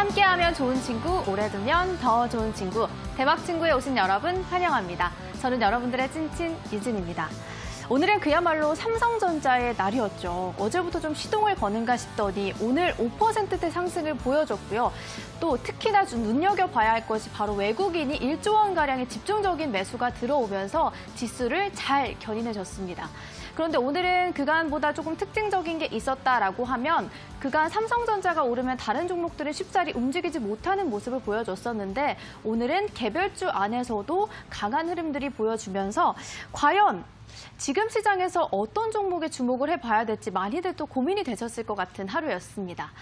함께하면 좋은 친구, 오래 두면 더 좋은 친구. 대박 친구에 오신 여러분 환영합니다. 저는 여러분들의 찐친 유진입니다. 오늘은 그야말로 삼성전자의 날이었죠. 어제부터 좀 시동을 거는가 싶더니 오늘 5%대 상승을 보여줬고요. 또 특히나 좀 눈여겨봐야 할 것이 바로 외국인이 1조 원가량의 집중적인 매수가 들어오면서 지수를 잘 견인해줬습니다. 그런데 오늘은 그간보다 조금 특징적인 게 있었다라고 하면 그간 삼성전자가 오르면 다른 종목들은 쉽사리 움직이지 못하는 모습을 보여줬었는데 오늘은 개별주 안에서도 강한 흐름들이 보여주면서 과연 지금 시장에서 어떤 종목에 주목을 해봐야 될지 많이들 또 고민이 되셨을 것 같은 하루였습니다.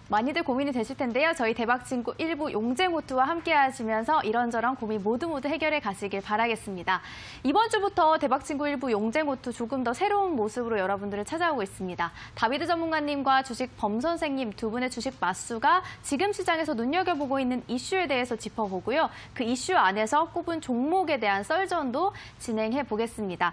많이들 고민이 되실 텐데요. 저희 대박친구 1부 용쟁호투와 함께 하시면서 이런저런 고민 모두 해결해 가시길 바라겠습니다. 이번 주부터 대박친구 1부 용쟁호투 조금 더 새로운 모습으로 여러분들을 찾아오고 있습니다. 다비드 전문가님과 주식 범 선생님 두 분의 주식 맛수가 지금 시장에서 눈여겨보고 있는 이슈에 대해서 짚어보고요. 그 이슈 안에서 꼽은 종목에 대한 썰전도 진행해 보겠습니다.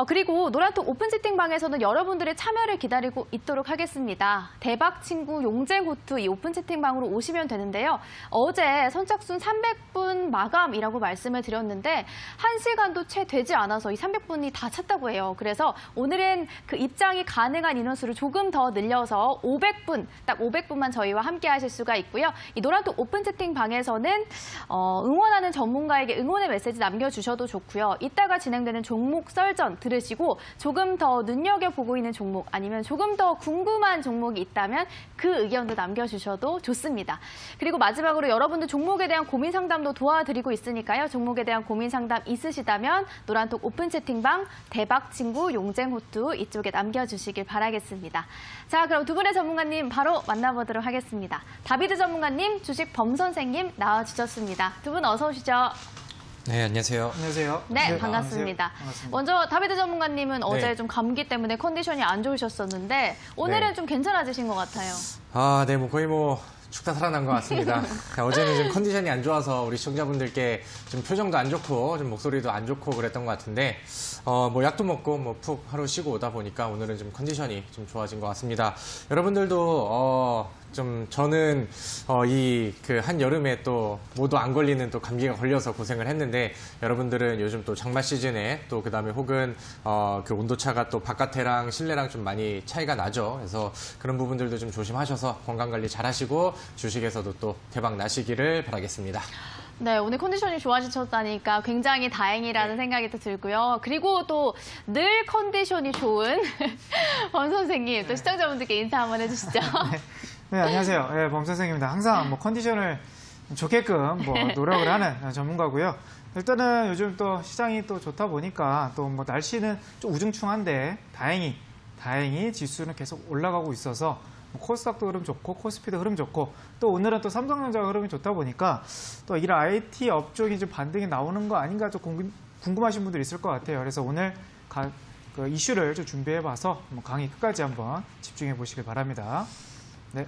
그리고 노란톡 오픈 채팅방에서는 여러분들의 참여를 기다리고 있도록 하겠습니다. 대박친구 용쟁호투 이 오픈 채팅방으로 오시면 되는데요. 어제 선착순 300분 마감이라고 말씀을 드렸는데 1시간도 채 되지 않아서 이 300분이 다 찼다고 해요. 그래서 오늘은 그 입장이 가능한 인원수를 조금 더 늘려서 500분, 딱 500분만 저희와 함께 하실 수가 있고요. 이 노란톡 오픈 채팅방에서는 응원하는 전문가에게 응원의 메시지 남겨주셔도 좋고요. 이따가 진행되는 종목 썰전 들으시고 조금 더 눈여겨보고 있는 종목 아니면 조금 더 궁금한 종목이 있다면 그 의견도 남겨주셔도 좋습니다. 그리고 마지막으로 여러분들 종목에 대한 고민 상담도 도와드리고 있으니까요. 종목에 대한 고민 상담 있으시다면 노란톡 오픈 채팅방 대박친구 용쟁호투 이쪽에 남겨주시길 바라겠습니다. 자, 그럼 두 분의 전문가님 바로 만나보도록 하겠습니다. 다비드 전문가님, 주식 범 선생님 나와주셨습니다. 두 분 어서 오시죠. 네, 안녕하세요. 안녕하세요. 네, 반갑습니다. 먼저 다비드 전문가님은 어제 좀 감기 때문에 컨디션이 안 좋으셨었는데 오늘은 좀 괜찮아지신 것 같아요. 네, 거의 죽다 살아난 것 같습니다. 어제는 좀 컨디션이 안 좋아서 우리 시청자분들께 좀 표정도 안 좋고 좀 목소리도 안 좋고 그랬던 것 같은데 약도 먹고 푹 하루 쉬고 오다 보니까 오늘은 좀 컨디션이 좀 좋아진 것 같습니다. 여러분들도 저는 이 한여름에 또 모두 안 걸리는 또 감기가 걸려서 고생을 했는데 여러분들은 요즘 또 장마 시즌에 또 그다음에 혹은 그 온도차가 또 바깥에랑 실내랑 좀 많이 차이가 나죠. 그래서 그런 부분들도 좀 조심하셔서 건강 관리 잘 하시고 주식에서도 또 대박 나시기를 바라겠습니다. 네, 오늘 컨디션이 좋아지셨다니까 굉장히 다행이라는 생각이 또 들고요. 그리고 또 늘 컨디션이 좋은 범 선생님, 또 시청자분들께 인사 한번 해주시죠. 네, 안녕하세요. 네, 범 선생님입니다. 항상 컨디션을 좋게끔 노력을 하는 전문가고요. 일단은 요즘 또 시장이 또 좋다 보니까 또 날씨는 좀 우중충한데 다행히 지수는 계속 올라가고 있어서 코스닥도 흐름 좋고 코스피도 흐름 좋고 또 오늘은 또 삼성전자가 흐름이 좋다 보니까 또 이런 IT 업종이 좀 반등이 나오는 거 아닌가 좀 궁금하신 분들이 있을 것 같아요. 그래서 오늘 그 이슈를 좀 준비해봐서 강의 끝까지 한번 집중해 보시길 바랍니다. 네.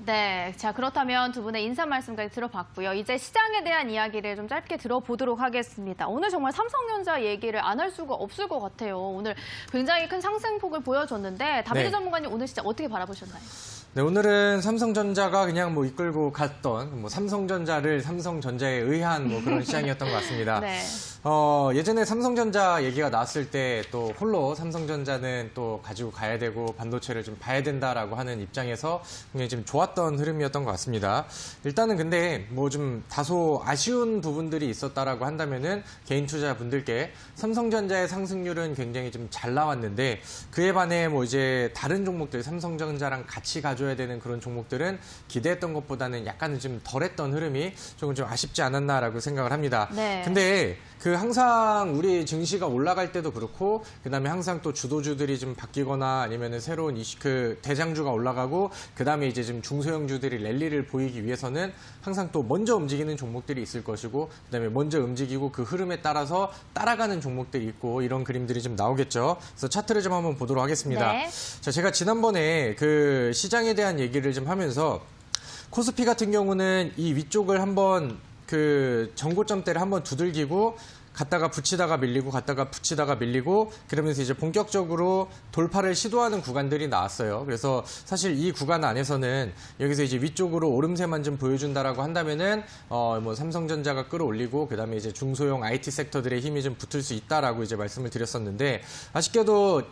네, 자 그렇다면 두 분의 인사 말씀까지 들어봤고요. 이제 시장에 대한 이야기를 좀 짧게 들어보도록 하겠습니다. 오늘 정말 삼성전자 얘기를 안 할 수가 없을 것 같아요. 오늘 굉장히 큰 상승폭을 보여줬는데 다비드 전문가님 오늘 시장 어떻게 바라보셨나요? 네, 오늘은 삼성전자가 그냥 이끌고 갔던 삼성전자를 삼성전자에 의한 그런 시장이었던 것 같습니다. 네. 예전에 삼성전자 얘기가 나왔을 때 또 홀로 삼성전자는 또 가지고 가야 되고 반도체를 좀 봐야 된다라고 하는 입장에서 굉장히 좀 좋았던 흐름이었던 것 같습니다. 일단은 근데 좀 다소 아쉬운 부분들이 있었다라고 한다면은 개인 투자자분들께 삼성전자의 상승률은 굉장히 좀 잘 나왔는데 그에 반해 이제 다른 종목들 삼성전자랑 같이 가져야 되는 그런 종목들은 기대했던 것보다는 약간은 좀 덜했던 흐름이 조금 좀 아쉽지 않았나라고 생각을 합니다. 네. 근데 항상 우리 증시가 올라갈 때도 그렇고 그다음에 항상 또 주도주들이 좀 바뀌거나 아니면은 새로운 대장주가 올라가고 그다음에 이제 좀 중소형주들이 랠리를 보이기 위해서는 항상 또 먼저 움직이는 종목들이 있을 것이고 그다음에 먼저 움직이고 그 흐름에 따라서 따라가는 종목들이 있고 이런 그림들이 좀 나오겠죠. 그래서 차트를 좀 한번 보도록 하겠습니다. 네. 자, 제가 지난번에 시장에 대한 얘기를 좀 하면서 코스피 같은 경우는 이 위쪽을 한번 전고점대를 한번 두들기고 갔다가 붙이다가 밀리고 갔다가 붙이다가 밀리고 그러면서 이제 본격적으로 돌파를 시도하는 구간들이 나왔어요. 그래서 사실 이 구간 안에서는 여기서 이제 위쪽으로 오름세만 좀 보여준다라고 한다면은 뭐 삼성전자가 끌어올리고 그다음에 이제 중소형 IT 섹터들의 힘이 좀 붙을 수 있다라고 이제 말씀을 드렸었는데 아쉽게도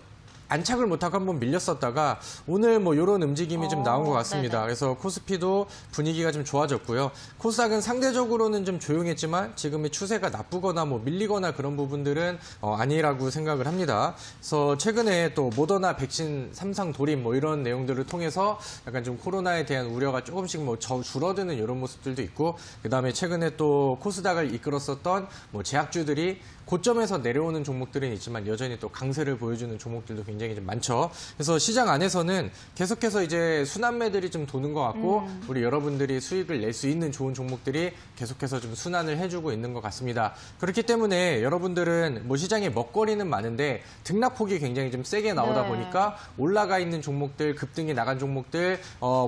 안착을 못하고 한번 밀렸었다가 오늘 뭐 이런 움직임이 좀 나온 것 같습니다. 네네. 그래서 코스피도 분위기가 좀 좋아졌고요. 코스닥은 상대적으로는 좀 조용했지만 지금의 추세가 나쁘거나 뭐 밀리거나 그런 부분들은 아니라고 생각을 합니다. 그래서 최근에 또 모더나 백신 삼상 돌입 뭐 이런 내용들을 통해서 약간 좀 코로나에 대한 우려가 조금씩 뭐 줄어드는 이런 모습들도 있고 그다음에 최근에 또 코스닥을 이끌었었던 뭐 제약주들이 고점에서 내려오는 종목들은 있지만 여전히 또 강세를 보여주는 종목들도 굉장히 좀 많죠. 그래서 시장 안에서는 계속해서 이제 순환매들이 좀 도는 것 같고 우리 여러분들이 수익을 낼 수 있는 좋은 종목들이 계속해서 좀 순환을 해주고 있는 것 같습니다. 그렇기 때문에 여러분들은 뭐 시장에 먹거리는 많은데 등락폭이 굉장히 좀 세게 나오다 네. 보니까 올라가 있는 종목들, 급등이 나간 종목들,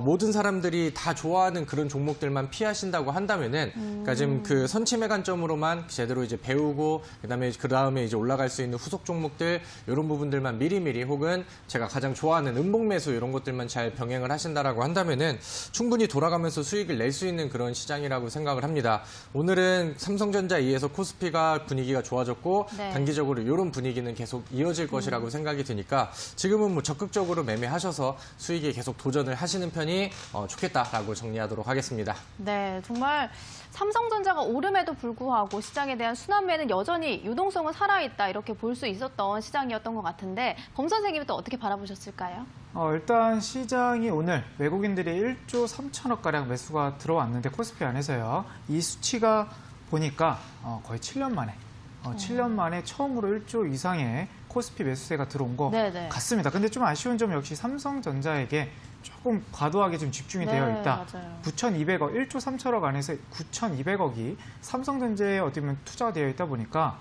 모든 사람들이 다 좋아하는 그런 종목들만 피하신다고 한다면은, 그러니까 지금 그 선침의 관점으로만 제대로 이제 배우고, 그다음에 이제 올라갈 수 있는 후속 종목들 이런 부분들만 미리미리 혹은 제가 가장 좋아하는 음봉 매수 이런 것들만 잘 병행을 하신다라고 한다면은 충분히 돌아가면서 수익을 낼 수 있는 그런 시장이라고 생각을 합니다. 오늘은 삼성전자 이에서 코스피가 분위기가 좋아졌고 네. 단기적으로 이런 분위기는 계속 이어질 것이라고 생각이 드니까 지금은 뭐 적극적으로 매매하셔서 수익에 계속 도전을 하시는 편이 좋겠다라고 정리하도록 하겠습니다. 네, 정말 삼성전자가 오름에도 불구하고 시장에 대한 순환매는 여전히 유동성은 살아있다 이렇게 볼 수 있었던 시장이었던 것 같은데 범 선생님은 또 어떻게 바라보셨을까요? 일단 시장이 오늘 외국인들이 1조 3천억가량 매수가 들어왔는데 코스피 안에서요. 이 수치가 보니까 거의 7년 만에 7년 만에 처음으로 1조 이상의 코스피 매수세가 들어온 것 네네. 같습니다. 근데 좀 아쉬운 점 역시 삼성전자에게 조금 과도하게 좀 집중이 되어 있다. 맞아요. 9,200억, 1조 3천억 안에서 9,200억이 삼성전자에 어떻게 보면 투자가 되어 있다 보니까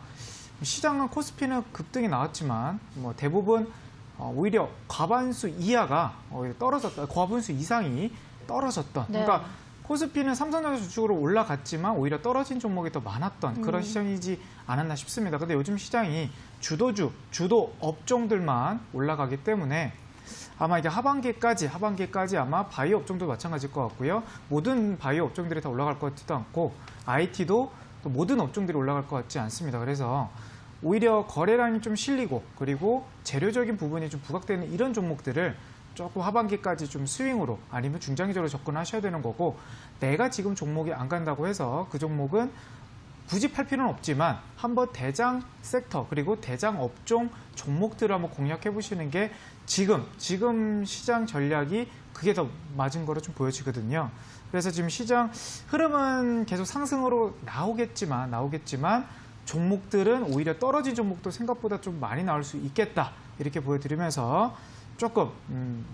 시장은 코스피는 급등이 나왔지만 뭐 대부분 오히려 과반수 이하가 떨어졌다. 과반수 이상이 떨어졌던. 네. 그러니까 코스피는 삼성전자 주축으로 올라갔지만 오히려 떨어진 종목이 더 많았던 그런 시장이지 않았나 싶습니다. 근데 요즘 시장이 주도 업종들만 올라가기 때문에 아마 이제 하반기까지 아마 바이오 업종도 마찬가지일 것 같고요. 모든 바이오 업종들이 다 올라갈 것 같지도 않고 IT도 또 모든 업종들이 올라갈 것 같지 않습니다. 그래서 오히려 거래량이 좀 실리고 그리고 재료적인 부분이 좀 부각되는 이런 종목들을 조금 하반기까지 좀 스윙으로 아니면 중장기적으로 접근하셔야 되는 거고 내가 지금 종목이 안 간다고 해서 그 종목은 굳이 팔 필요는 없지만 한번 대장 섹터 그리고 대장 업종 종목들을 한번 공략해 보시는 게 지금 시장 전략이 그게 더 맞은 거로 좀 보여지거든요. 그래서 지금 시장 흐름은 계속 상승으로 나오겠지만 종목들은 오히려 떨어진 종목도 생각보다 좀 많이 나올 수 있겠다 이렇게 보여드리면서 조금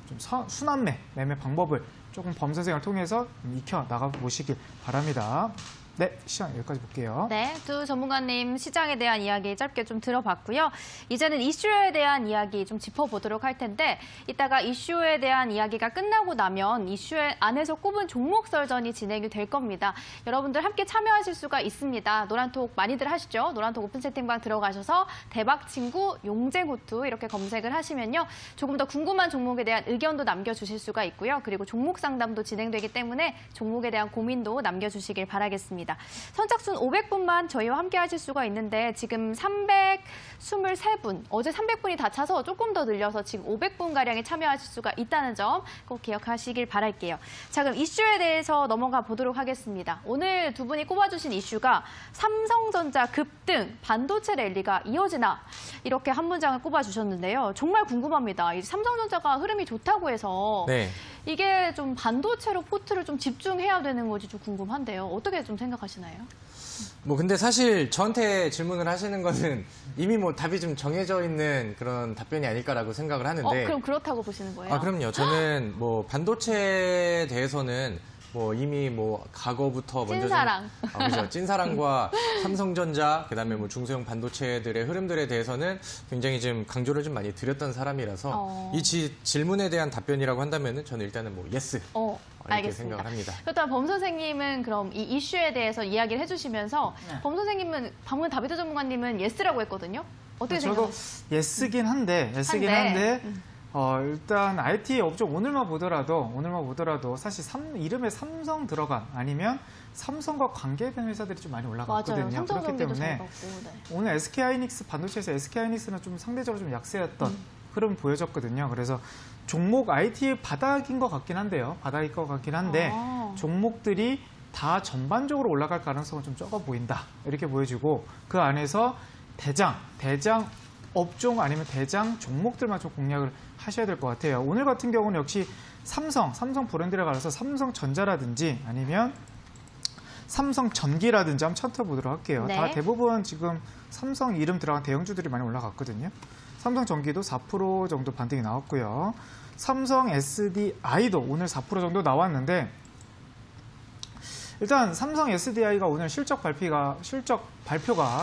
좀 순환매 매매 방법을 조금 범 선생을 통해서 익혀 나가 보시길 바랍니다. 네, 시장 여기까지 볼게요. 네, 두 전문가님 시장에 대한 이야기 짧게 좀 들어봤고요. 이제는 이슈에 대한 이야기 좀 짚어보도록 할 텐데 이따가 이슈에 대한 이야기가 끝나고 나면 이슈 안에서 꼽은 종목 설전이 진행이 될 겁니다. 여러분들 함께 참여하실 수가 있습니다. 노란톡 많이들 하시죠? 노란톡 오픈 채팅방 들어가셔서 대박친구 용재고투 이렇게 검색을 하시면요. 조금 더 궁금한 종목에 대한 의견도 남겨주실 수가 있고요. 그리고 종목 상담도 진행되기 때문에 종목에 대한 고민도 남겨주시길 바라겠습니다. 선착순 500분만 저희와 함께 하실 수가 있는데 지금 323분, 어제 300분이 다 차서 조금 더 늘려서 지금 500분가량이 참여하실 수가 있다는 점 꼭 기억하시길 바랄게요. 자, 그럼 이슈에 대해서 넘어가 보도록 하겠습니다. 오늘 두 분이 꼽아주신 이슈가 삼성전자 급등, 반도체 랠리가 이어지나 이렇게 한 문장을 꼽아주셨는데요. 정말 궁금합니다. 이 삼성전자가 흐름이 좋다고 해서 네. 이게 좀 반도체로 포트를 좀 집중해야 되는 건지 좀 궁금한데요. 어떻게 좀 생각하시나요? 뭐 근데 사실 저한테 질문을 하시는 거는 이미 뭐 답이 좀 정해져 있는 그런 답변이 아닐까라고 생각을 하는데 그럼 그렇다고 보시는 거예요? 그럼요. 저는 뭐 반도체에 대해서는 뭐 이미 뭐 과거부터 먼저 찐사랑. 그죠. 찐사랑과 삼성전자 그다음에 뭐 중소형 반도체들의 흐름들에 대해서는 굉장히 좀 강조를 좀 많이 드렸던 사람이라서 이 질문에 대한 답변이라고 한다면은 저는 일단은 뭐 예스 이렇게 알겠습니다. 생각을 합니다. 그렇다면 범 선생님은 그럼 이 이슈에 대해서 이야기를 해주시면서 범 선생님은 방금 다비드 전문가님은 예스라고 했거든요. 어떻게 저도 생각하세요? 예스긴 한데 일단 IT 업종 오늘만 보더라도 사실 이름에 삼성 들어간 아니면 삼성과 관계된 회사들이 좀 많이 올라갔거든요. 맞아요. 그렇기 삼성전기도 잘 때문에 갔고. 네. 오늘 SK하이닉스 반도체에서 SK하이닉스는 좀 상대적으로 좀 약세였던 흐름 보여졌거든요. 그래서 종목 IT 바닥인 것 같긴 한데요. 바닥일 것 같긴 한데 종목들이 다 전반적으로 올라갈 가능성은 좀 적어 보인다. 이렇게 보여지고 그 안에서 대장 업종 아니면 대장 종목들만 좀 공략을 하셔야 될 것 같아요. 오늘 같은 경우는 역시 삼성 브랜드를 가려서 삼성전자라든지 아니면 삼성전기라든지 한번 찾아보도록 할게요. 네. 다 대부분 지금 삼성 이름 들어간 대형주들이 많이 올라갔거든요. 삼성전기도 4% 정도 반등이 나왔고요. 삼성 SDI도 오늘 4% 정도 나왔는데 일단 삼성 SDI가 오늘 실적 발표가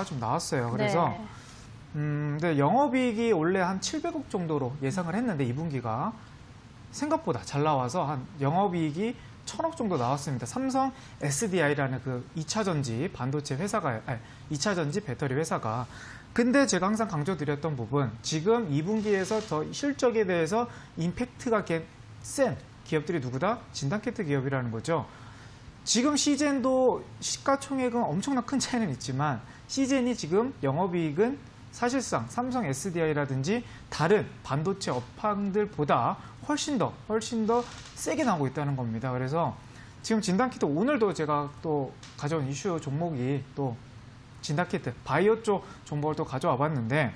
좀 나왔어요. 그래서 네. 근데 영업이익이 원래 한 700억 정도로 예상을 했는데 2분기가 생각보다 잘 나와서 한 영업이익이 1000억 정도 나왔습니다. 삼성 SDI라는 그 2차전지 반도체 회사가 2차전지 배터리 회사가 근데 제가 항상 강조드렸던 부분 지금 2분기에서 더 실적에 대해서 임팩트가 센 기업들이 누구다? 진단키트 기업이라는 거죠. 지금 시젠도 시가총액은 엄청난 큰 차이는 있지만 시젠이 지금 영업이익은 사실상 삼성 SDI라든지 다른 반도체 업황들보다 훨씬 더 세게 나오고 있다는 겁니다. 그래서 지금 진단키트 오늘도 제가 또 가져온 이슈 종목이 또 진단키트 바이오 쪽 종목을 또 가져와 봤는데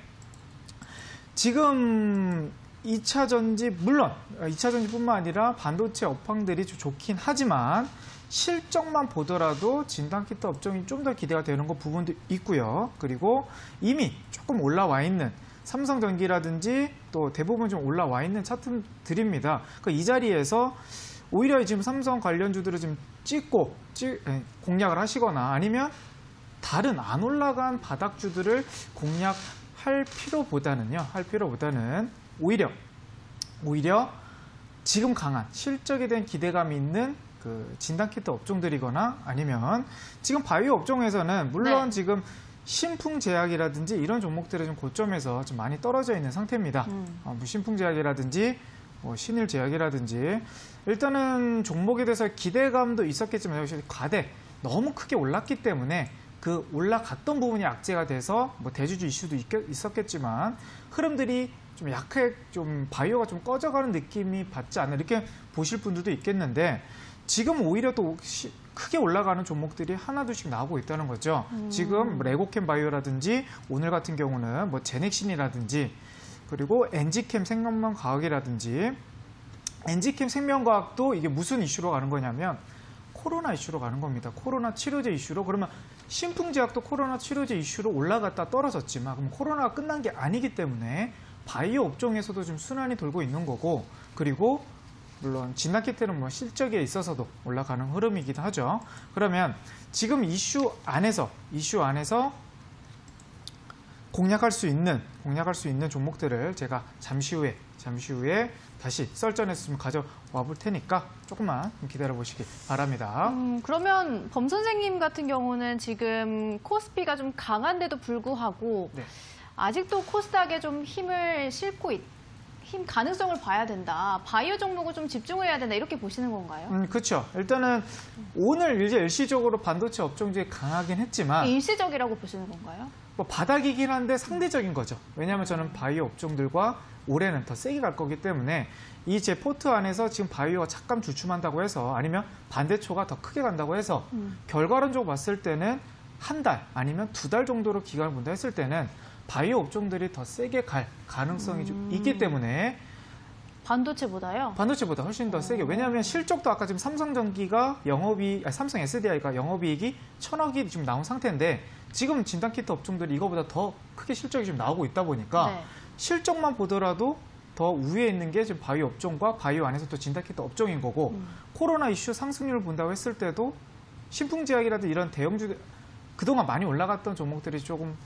지금 2차전지 물론 2차전지뿐만 아니라 반도체 업황들이 좀 좋긴 하지만 실적만 보더라도 진단키트 업종이 좀 더 기대가 되는 거 부분도 있고요. 그리고 이미 조금 올라와 있는 삼성전기라든지 또 대부분 좀 올라와 있는 차트들입니다. 그러니까 이 자리에서 오히려 지금 삼성 관련주들을 좀 공략을 하시거나 아니면 다른 안 올라간 바닥주들을 공략할 필요보다는 오히려 지금 강한 실적에 대한 기대감이 있는 그 진단키트 업종들이거나 아니면 지금 바이오 업종에서는 물론 지금 신풍제약이라든지 이런 종목들이 좀 고점에서 좀 많이 떨어져 있는 상태입니다. 뭐 신풍제약이라든지 뭐 신일제약이라든지 일단은 종목에 대해서 기대감도 있었겠지만 역시 너무 크게 올랐기 때문에 그 올라갔던 부분이 악재가 돼서 뭐 대주주 이슈도 있었겠지만 흐름들이 좀 약하게 좀 바이오가 좀 꺼져가는 느낌이 받지 않나 이렇게 보실 분들도 있겠는데 지금 오히려 또 크게 올라가는 종목들이 하나둘씩 나오고 있다는 거죠. 지금 레고캠 바이오라든지 오늘 같은 경우는 뭐 제넥신이라든지 그리고 엔지캠 생명과학이라든지 엔지캠 생명과학도 이게 무슨 이슈로 가는 거냐면 코로나 이슈로 가는 겁니다. 코로나 치료제 이슈로 그러면 신풍제약도 코로나 치료제 이슈로 올라갔다 떨어졌지만 그럼 코로나가 끝난 게 아니기 때문에 바이오 업종에서도 좀 순환이 돌고 있는 거고 그리고 물론 진단키트는 뭐 실적에 있어서도 올라가는 흐름이기도 하죠. 그러면 지금 이슈 안에서 공략할 수 있는 종목들을 제가 잠시 후에 다시 썰전에서 좀 가져와 볼 테니까 조금만 기다려 보시기 바랍니다. 그러면 범 선생님 같은 경우는 지금 코스피가 좀 강한데도 불구하고 아직도 코스닥에 좀 힘 가능성을 봐야 된다. 바이오 종목을 좀 집중해야 된다. 이렇게 보시는 건가요? 그렇죠. 일단은 오늘 이제 일시적으로 반도체 업종들이 강하긴 했지만 일시적이라고 보시는 건가요? 뭐 바닥이긴 한데 상대적인 거죠. 왜냐하면 저는 바이오 업종들과 올해는 더 세게 갈 거기 때문에 이 제 포트 안에서 지금 바이오가 잠깐 주춤한다고 해서 아니면 반대초가 더 크게 간다고 해서 결과론적으로 봤을 때는 한 달 아니면 2달 정도로 기간을 본다 했을 때는 바이오 업종들이 더 세게 갈 가능성이 좀 있기 때문에 반도체보다요? 반도체보다 훨씬 더 세게. 왜냐하면 실적도 아까 지금 삼성전기가 삼성 SDI가 영업이익이 1000억이 지금 나온 상태인데 지금 진단키트 업종들이 이거보다 더 크게 실적이 좀 나오고 있다 보니까 실적만 보더라도 더 우위에 있는 게 지금 바이오 업종과 바이오 안에서 또 진단키트 업종인 거고 코로나 이슈 상승률을 본다고 했을 때도 신풍제약이라든 이런 대형주 그동안 많이 올라갔던 종목들이 조금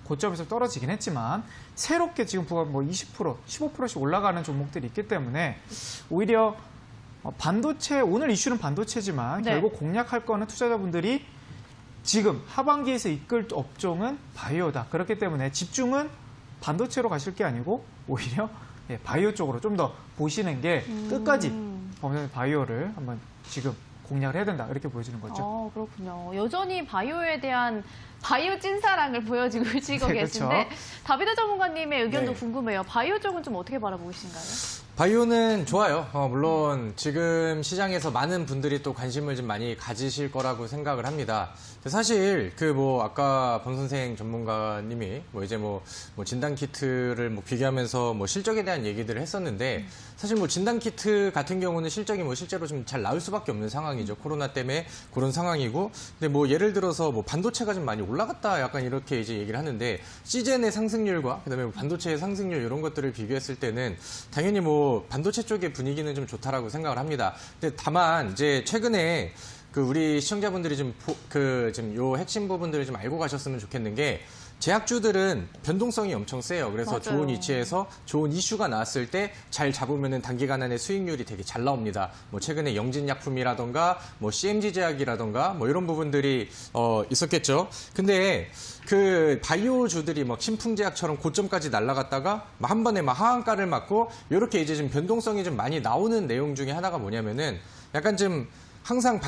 고점에서 떨어지긴 했지만 새롭게 지금 뭐 20%, 15%씩 올라가는 종목들이 있기 때문에 오히려 반도체, 오늘 이슈는 반도체지만 네. 결국 공략할 거는 투자자분들이 지금 하반기에서 이끌 업종은 바이오다. 그렇기 때문에 집중은 반도체로 가실 게 아니고 오히려 바이오 쪽으로 좀 더 보시는 게 끝까지 범죄 바이오를 한번 지금 공략을 해야 된다. 이렇게 보여지는 거죠. 그렇군요. 여전히 바이오에 대한 바이오 찐사랑을 보여주고 계시고 네, 계신데 그렇죠. 다비드 전문가님의 의견도 네. 궁금해요. 바이오 쪽은 좀 어떻게 바라보시는가요? 바이오는 좋아요. 물론 지금 시장에서 많은 분들이 또 관심을 좀 많이 가지실 거라고 생각을 합니다. 사실 아까 범 선생 전문가님이 진단 키트를 비교하면서 비교하면서 실적에 대한 얘기들을 했었는데 사실 진단 키트 같은 경우는 실적이 실제로 좀 잘 나올 수밖에 없는 상황이죠. 코로나 때문에 그런 상황이고. 근데 예를 들어서 반도체가 좀 많이 올라갔다 약간 이렇게 이제 얘기를 하는데 시젠의 상승률과 그다음에 반도체의 상승률 이런 것들을 비교했을 때는 당연히 반도체 쪽의 분위기는 좀 좋다라고 생각을 합니다. 근데 다만 이제 최근에 우리 시청자분들이 지금 요 핵심 부분들을 좀 알고 가셨으면 좋겠는 게 제약주들은 변동성이 엄청 세요. 그래서 맞아요. 좋은 위치에서 좋은 이슈가 나왔을 때 잘 잡으면은 단기간 안에 수익률이 되게 잘 나옵니다. 최근에 영진약품이라던가 CMG 제약이라던가 이런 부분들이 있었겠죠. 근데 바이오주들이 신풍제약처럼 고점까지 날아갔다가 한 번에 하한가를 맞고 이렇게 이제 좀 변동성이 좀 많이 나오는 내용 중에 하나가 뭐냐면은 약간 좀 항상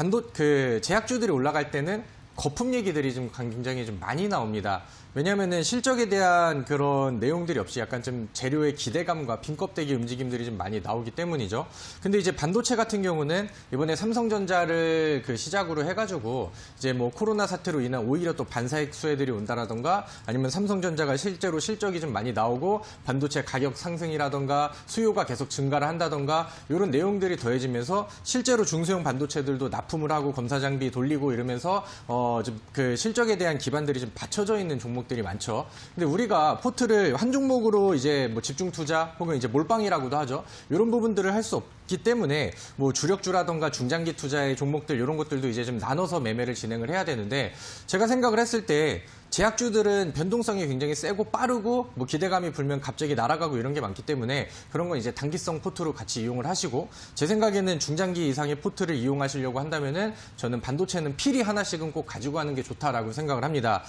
제약주들이 올라갈 때는 거품 얘기들이 좀 굉장히 좀 많이 나옵니다. 왜냐하면은 실적에 대한 그런 내용들이 없이 약간 좀 재료의 기대감과 빈껍데기 움직임들이 좀 많이 나오기 때문이죠. 근데 이제 반도체 같은 경우는 이번에 삼성전자를 시작으로 해가지고 이제 코로나 사태로 인한 오히려 또 반사익 수혜들이 온다라던가 아니면 삼성전자가 실제로 실적이 좀 많이 나오고 반도체 가격 상승이라던가 수요가 계속 증가를 한다던가 이런 내용들이 더해지면서 실제로 중소형 반도체들도 납품을 하고 검사 장비 돌리고 이러면서 좀 실적에 대한 기반들이 좀 받쳐져 있는 종목들이 많죠. 근데 우리가 포트를 한 종목으로 이제 집중 투자 혹은 이제 몰빵이라고도 하죠. 이런 부분들을 할 수 없기 때문에 주력주라던가 중장기 투자의 종목들 이런 것들도 이제 좀 나눠서 매매를 진행을 해야 되는데 제가 생각을 했을 때 제약주들은 변동성이 굉장히 세고 빠르고 기대감이 불면 갑자기 날아가고 이런 게 많기 때문에 그런 건 이제 단기성 포트로 같이 이용을 하시고 제 생각에는 중장기 이상의 포트를 이용하시려고 한다면은 저는 반도체는 필히 하나씩은 꼭 가지고 가는 게 좋다라고 생각을 합니다.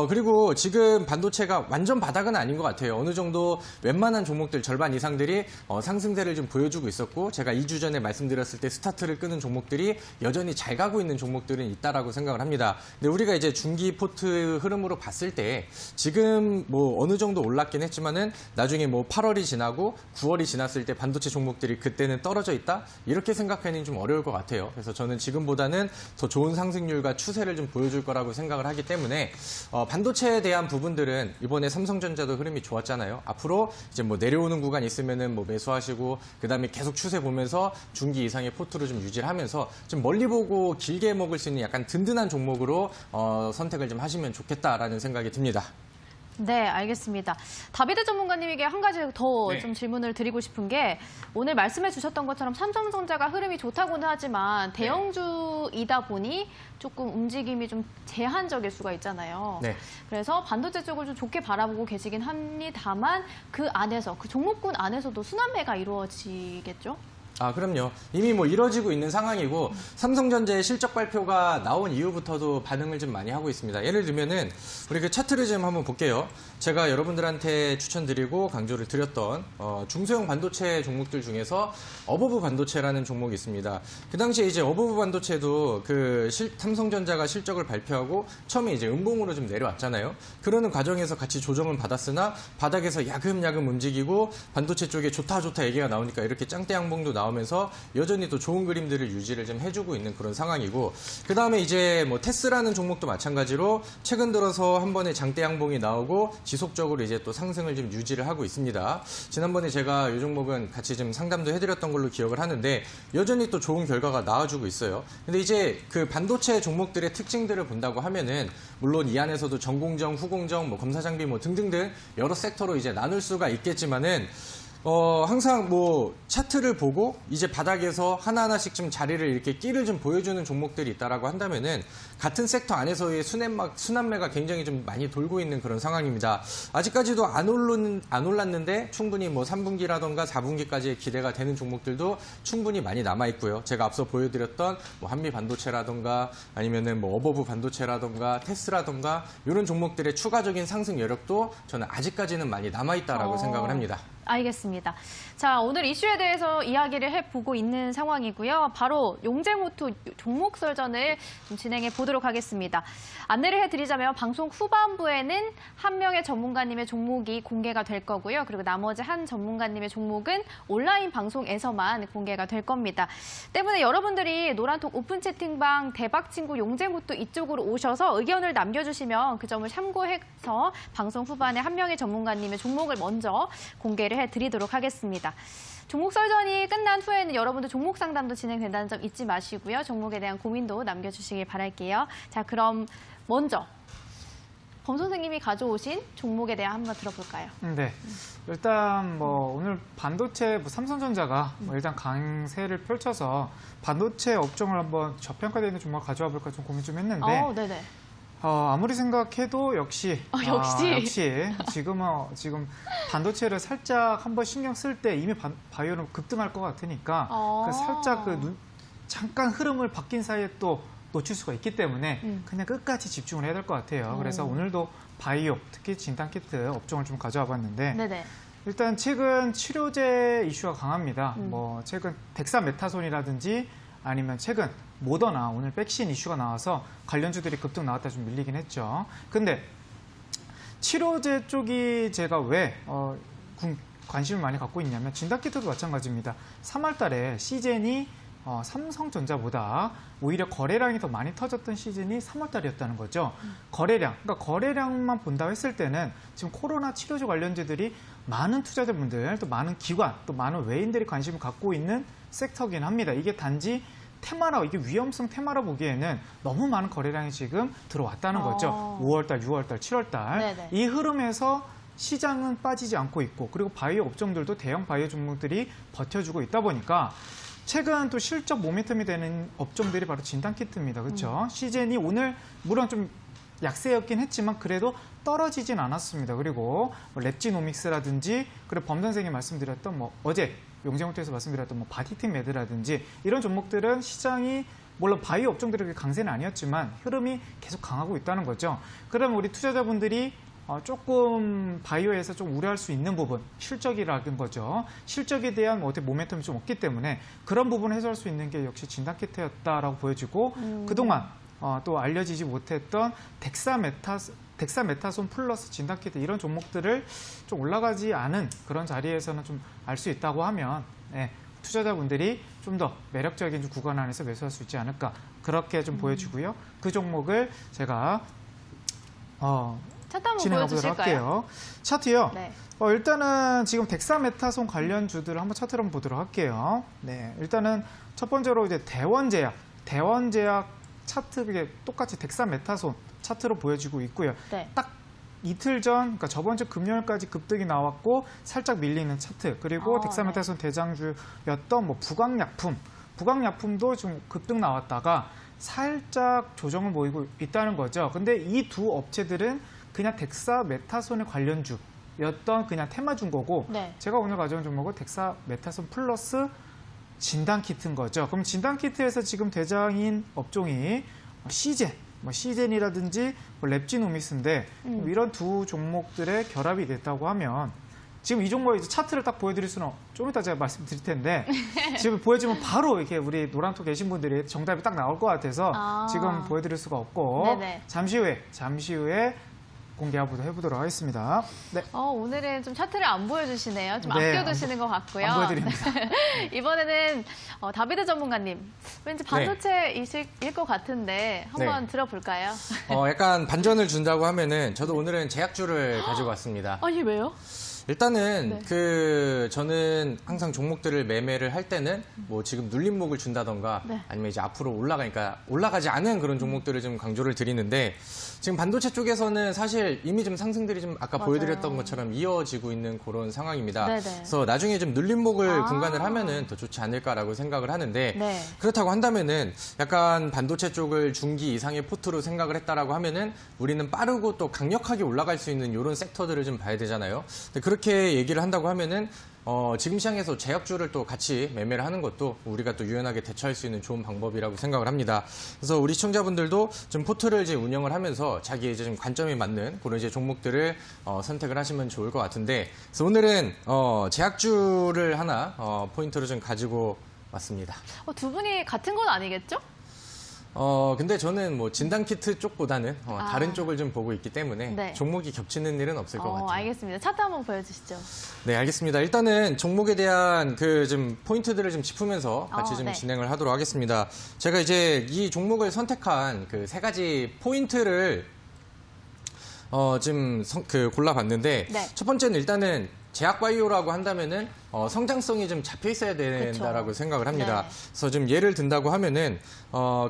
그리고 지금 반도체가 완전 바닥은 아닌 것 같아요. 어느 정도 웬만한 종목들 절반 이상들이 상승세를 좀 보여주고 있었고 제가 2주 전에 말씀드렸을 때 스타트를 끄는 종목들이 여전히 잘 가고 있는 종목들은 있다라고 생각을 합니다. 근데 우리가 이제 중기 포트 흐름으로 봤을 때 지금 어느 정도 올랐긴 했지만은 나중에 8월이 지나고 9월이 지났을 때 반도체 종목들이 그때는 떨어져 있다? 이렇게 생각하기는 좀 어려울 것 같아요. 그래서 저는 지금보다는 더 좋은 상승률과 추세를 좀 보여줄 거라고 생각을 하기 때문에 반도체에 대한 부분들은 이번에 삼성전자도 흐름이 좋았잖아요. 앞으로 이제 내려오는 구간 있으면은 매수하시고 그다음에 계속 추세 보면서 중기 이상의 포트를 좀 유지를 하면서 좀 멀리 보고 길게 먹을 수 있는 약간 든든한 종목으로 선택을 좀 하시면 좋겠다라는 생각이 듭니다. 네, 알겠습니다. 다비드 전문가님에게 한 가지 더 네. 좀 질문을 드리고 싶은 게 오늘 말씀해 주셨던 것처럼 삼성전자가 흐름이 좋다고는 하지만 대형주이다 보니 조금 움직임이 좀 제한적일 수가 있잖아요. 네. 그래서 반도체 쪽을 좀 좋게 바라보고 계시긴 합니다만 그 안에서, 그 종목군 안에서도 순환매가 이루어지겠죠? 그럼요. 이미 이루어지고 있는 상황이고 삼성전자의 실적 발표가 나온 이후부터도 반응을 좀 많이 하고 있습니다. 예를 들면은 우리 차트를 좀 한번 볼게요. 제가 여러분들한테 추천드리고 강조를 드렸던 중소형 반도체 종목들 중에서 어버브 반도체라는 종목이 있습니다. 그 당시에 이제 어버브 반도체도 삼성전자가 실적을 발표하고 처음에 이제 음봉으로 좀 내려왔잖아요. 그러는 과정에서 같이 조정은 받았으나 바닥에서 야금야금 움직이고 반도체 쪽에 좋다 얘기가 나오니까 이렇게 짱대 양봉도 나오면서 여전히 또 좋은 그림들을 유지를 좀 해주고 있는 그런 상황이고 그 다음에 이제 테스라는 종목도 마찬가지로 최근 들어서 한 번에 장대 양봉이 나오고 지속적으로 이제 또 상승을 좀 유지를 하고 있습니다. 지난번에 제가 이 종목은 같이 좀 상담도 해드렸던 걸로 기억을 하는데 여전히 또 좋은 결과가 나와주고 있어요. 근데 이제 반도체 종목들의 특징들을 본다고 하면은 물론 이 안에서도 전공정, 후공정, 검사 장비 등등등 여러 섹터로 이제 나눌 수가 있겠지만은 항상 뭐 차트를 보고 이제 바닥에서 하나하나씩 좀 자리를 이렇게 끼를 좀 보여주는 종목들이 있다라고 한다면은 같은 섹터 안에서의 순환매가 굉장히 좀 많이 돌고 있는 그런 상황입니다. 아직까지도 안 올랐는데 충분히 뭐 3분기라던가 4분기까지의 기대가 되는 종목들도 충분히 많이 남아 있고요. 제가 앞서 보여드렸던 뭐 한미 반도체라던가 아니면은 뭐 어버브 반도체라던가 테스라던가 이런 종목들의 추가적인 상승 여력도 저는 아직까지는 많이 남아 있다라고 생각을 합니다. 알겠습니다. 자, 오늘 이슈에 대해서 이야기를 해보고 있는 상황이고요. 바로 용쟁호투 종목 설전을 좀 진행해 보도록 하겠습니다. 안내를 해드리자면 방송 후반부에는 한 명의 전문가님의 종목이 공개가 될 거고요. 그리고 나머지 한 전문가님의 종목은 온라인 방송에서만 공개가 될 겁니다. 때문에 여러분들이 노란톡 오픈 채팅방 대박친구 용쟁호투 이쪽으로 오셔서 의견을 남겨주시면 그 점을 참고해서 방송 후반에 한 명의 전문가님의 종목을 먼저 공개를 해드리도록 하겠습니다. 종목 설전이 끝난 후에는 여러분들 종목 상담도 진행된다는 점 잊지 마시고요. 종목에 대한 고민도 남겨주시길 바랄게요. 자, 그럼 먼저 범 선생님이 가져오신 종목에 대해 한번 들어볼까요? 네. 일단 뭐 오늘 반도체 삼성전자가 일단 강세를 펼쳐서 반도체 업종을 한번 저평가되어 있는 종목을 가져와 볼까 좀 고민 좀 했는데 네네. 아무리 생각해도 역시 역시 지금 반도체를 살짝 한번 신경 쓸 때 이미 바이오는 급등할 것 같으니까 그 살짝 잠깐 흐름을 바뀐 사이에 또 놓칠 수가 있기 때문에 그냥 끝까지 집중을 해야 될 것 같아요. 그래서 오늘도 바이오, 특히 진단키트 업종을 좀 가져와 봤는데 네네. 일단 최근 치료제 이슈가 강합니다. 뭐 최근 덱사메타손이라든지 아니면 최근 모더나 오늘 백신 이슈가 나와서 관련주들이 급등 나왔다 좀 밀리긴 했죠. 근데 치료제 쪽이 제가 왜 관심을 많이 갖고 있냐면 진단키트도 마찬가지입니다. 3월 달에 시즌이 삼성전자보다 오히려 거래량이 더 많이 터졌던 시즌이 3월 달이었다는 거죠. 그러니까 거래량만 본다고 했을 때는 지금 코로나 치료제 관련주들이 많은 투자자분들, 또 많은 기관, 또 많은 외인들이 관심을 갖고 있는 섹터긴 합니다. 이게 단지 테마라, 이게 위험성 테마라 보기에는 너무 많은 거래량이 지금 들어왔다는 거죠. 5월달, 6월달, 7월달. 네네. 이 흐름에서 시장은 빠지지 않고 있고, 그리고 바이오 업종들도 대형 바이오 종목들이 버텨주고 있다 보니까 최근 또 실적 모멘텀이 되는 업종들이 바로 진단키트입니다. 그렇죠? 시즌이 오늘 물론 좀 약세였긴 했지만 그래도 떨어지진 않았습니다. 그리고 뭐 랩지노믹스라든지 그리고 범 선생님이 말씀드렸던 뭐 어제 용쟁호투에서 말씀드렸던 뭐 바디팀 매드라든지 이런 종목들은 시장이 물론 바이오 업종들의 강세는 아니었지만 흐름이 계속 강하고 있다는 거죠. 그러면 우리 투자자분들이 조금 바이오에서 좀 우려할 수 있는 부분, 실적이라는 거죠. 실적에 대한 어떻게 모멘텀이 좀 없기 때문에 그런 부분을 해소할 수 있는 게 역시 진단키트였다라고 보여지고 그동안 또 알려지지 못했던 덱사메타손 플러스 진단키트 이런 종목들을 좀 올라가지 않은 그런 자리에서는 좀 알 수 있다고 하면 투자자분들이 좀 더 매력적인 구간 안에서 매수할 수 있지 않을까 그렇게 좀 보여지고요. 그 종목을 제가 차트 한번 진행해보도록 할게요. 차트요. 네. 일단은 지금 덱사메타손 관련주들을 한번 차트를 한번 보도록 할게요. 네, 일단은 첫 번째로 이제 대원제약 차트 그게 똑같이 덱사메타손 차트로 보여지고 있고요. 네. 딱 이틀 전, 그러니까 저번 주 금요일까지 급등이 나왔고 살짝 밀리는 차트. 그리고 덱사메타손 대장주였던 뭐 부강약품도 좀 급등 나왔다가 살짝 조정을 보이고 있다는 거죠. 근데 이 두 업체들은 그냥 덱사메타손의 관련주였던 그냥 테마준 거고 네. 제가 오늘 가져온 종목은 덱사메타손 플러스 진단키트인 거죠. 그럼 진단키트에서 지금 대장인 업종이 시젠이라든지 랩지노미스인데 이런 두 종목들의 결합이 됐다고 하면 지금 이 종목의 차트를 딱 보여드릴 수는 좀 이따 제가 말씀드릴 텐데 지금 보여주면 바로 이렇게 우리 노란톡 계신 분들이 정답이 딱 나올 것 같아서 지금 보여드릴 수가 없고 네네. 잠시 후에 공개해보도록 하겠습니다. 네. 오늘은 좀 차트를 안 보여주시네요. 좀 네, 아껴두시는 것 같고요. 안 보여드립니다. 이번에는 다비드 전문가님, 왠지 반도체이실 것 같은데 한번 들어볼까요? 약간 반전을 준다고 하면은 저도 오늘은 제약주를 가지고 왔습니다. 아니, 왜요? 일단은 네. 저는 항상 종목들을 매매를 할 때는 뭐 지금 눌림목을 준다던가 네. 아니면 이제 앞으로 올라가지 않은 그런 종목들을 좀 강조를 드리는데 지금 반도체 쪽에서는 사실 이미 좀 상승들이 좀 아까 맞아요. 보여드렸던 것처럼 이어지고 있는 그런 상황입니다. 네네. 그래서 나중에 좀 눌림목을 아. 분간을 하면은 더 좋지 않을까라고 생각을 하는데 네. 그렇다고 한다면은 약간 반도체 쪽을 중기 이상의 포트로 생각을 했다라고 하면은 우리는 빠르고 또 강력하게 올라갈 수 있는 이런 섹터들을 좀 봐야 되잖아요. 근데 그렇게 얘기를 한다고 하면은 지금 시장에서 제약주를 또 같이 매매를 하는 것도 우리가 또 유연하게 대처할 수 있는 좋은 방법이라고 생각을 합니다. 그래서 우리 시청자분들도 좀 포트를 이제 운영을 하면서 자기의 이제 좀 관점에 맞는 그런 이제 종목들을 선택을 하시면 좋을 것 같은데, 그래서 오늘은 제약주를 하나 포인트로 좀 가지고 왔습니다. 두 분이 같은 건 아니겠죠? 근데 저는 뭐 진단키트 쪽보다는 다른 쪽을 좀 보고 있기 때문에 네. 종목이 겹치는 일은 없을 것 같아요. 알겠습니다. 차트 한번 보여주시죠. 네, 알겠습니다. 일단은 종목에 대한 좀 포인트들을 좀 짚으면서 같이 좀 네. 진행을 하도록 하겠습니다. 제가 이제 이 종목을 선택한 그 세 가지 포인트를 지금 골라봤는데 네. 첫 번째는 일단은 제약바이오라고 한다면은 성장성이 좀 잡혀 있어야 된다라고 그쵸. 생각을 합니다. 네. 그래서 좀 예를 든다고 하면은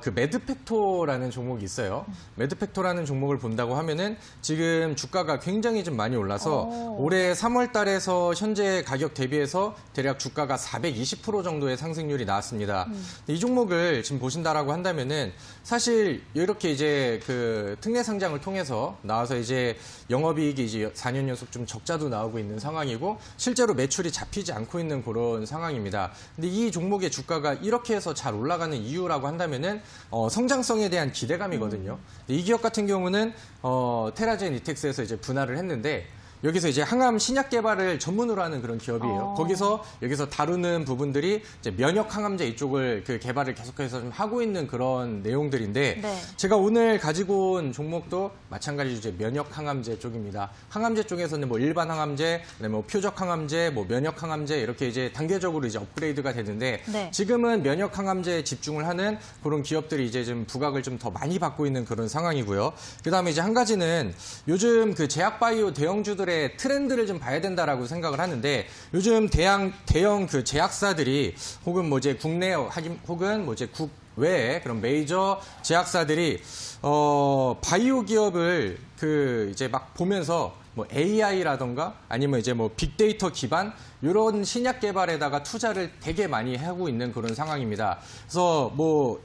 그 매드팩토라는 종목이 있어요. 매드팩토라는 종목을 본다고 하면은 지금 주가가 굉장히 좀 많이 올라서 올해 3월 달에서 현재 가격 대비해서 대략 주가가 420% 정도의 상승률이 나왔습니다. 이 종목을 지금 보신다라고 한다면은 사실 이렇게 이제 그 특례 상장을 통해서 나와서 이제 영업이익이 이제 4년 연속 좀 적자도 나오고 있는 상황이고 실제로 매출이 잡히지 않고 있는 그런 상황입니다. 근데 이 종목의 주가가 이렇게 해서 잘 올라가는 이유라고 한다면은 성장성에 대한 기대감이거든요. 근데 이 기업 같은 경우는 테라젠 이텍스에서 이제 분할을 했는데 여기서 이제 항암 신약 개발을 전문으로 하는 그런 기업이에요. 여기서 다루는 부분들이 이제 면역 항암제 이쪽을 그 개발을 계속해서 좀 하고 있는 그런 내용들인데 네. 제가 오늘 가지고 온 종목도 마찬가지로 이제 면역 항암제 쪽입니다. 항암제 쪽에서는 뭐 일반 항암제, 그다음에 뭐 표적 항암제, 뭐 면역 항암제 이렇게 이제 단계적으로 이제 업그레이드가 되는데 네. 지금은 면역 항암제에 집중을 하는 그런 기업들이 이제 좀 부각을 좀 더 많이 받고 있는 그런 상황이고요. 그다음에 이제 한 가지는 요즘 그 제약바이오 대형주들의 트렌드를 좀 봐야 된다라고 생각을 하는데 요즘 대형 그 제약사들이 혹은 뭐 이제 국내 혹은 뭐 이제 국외 그런 메이저 제약사들이 바이오 기업을 이제 막 보면서 뭐 AI라던가 아니면 이제 뭐 빅데이터 기반 이런 신약 개발에다가 투자를 되게 많이 하고 있는 그런 상황입니다. 그래서 뭐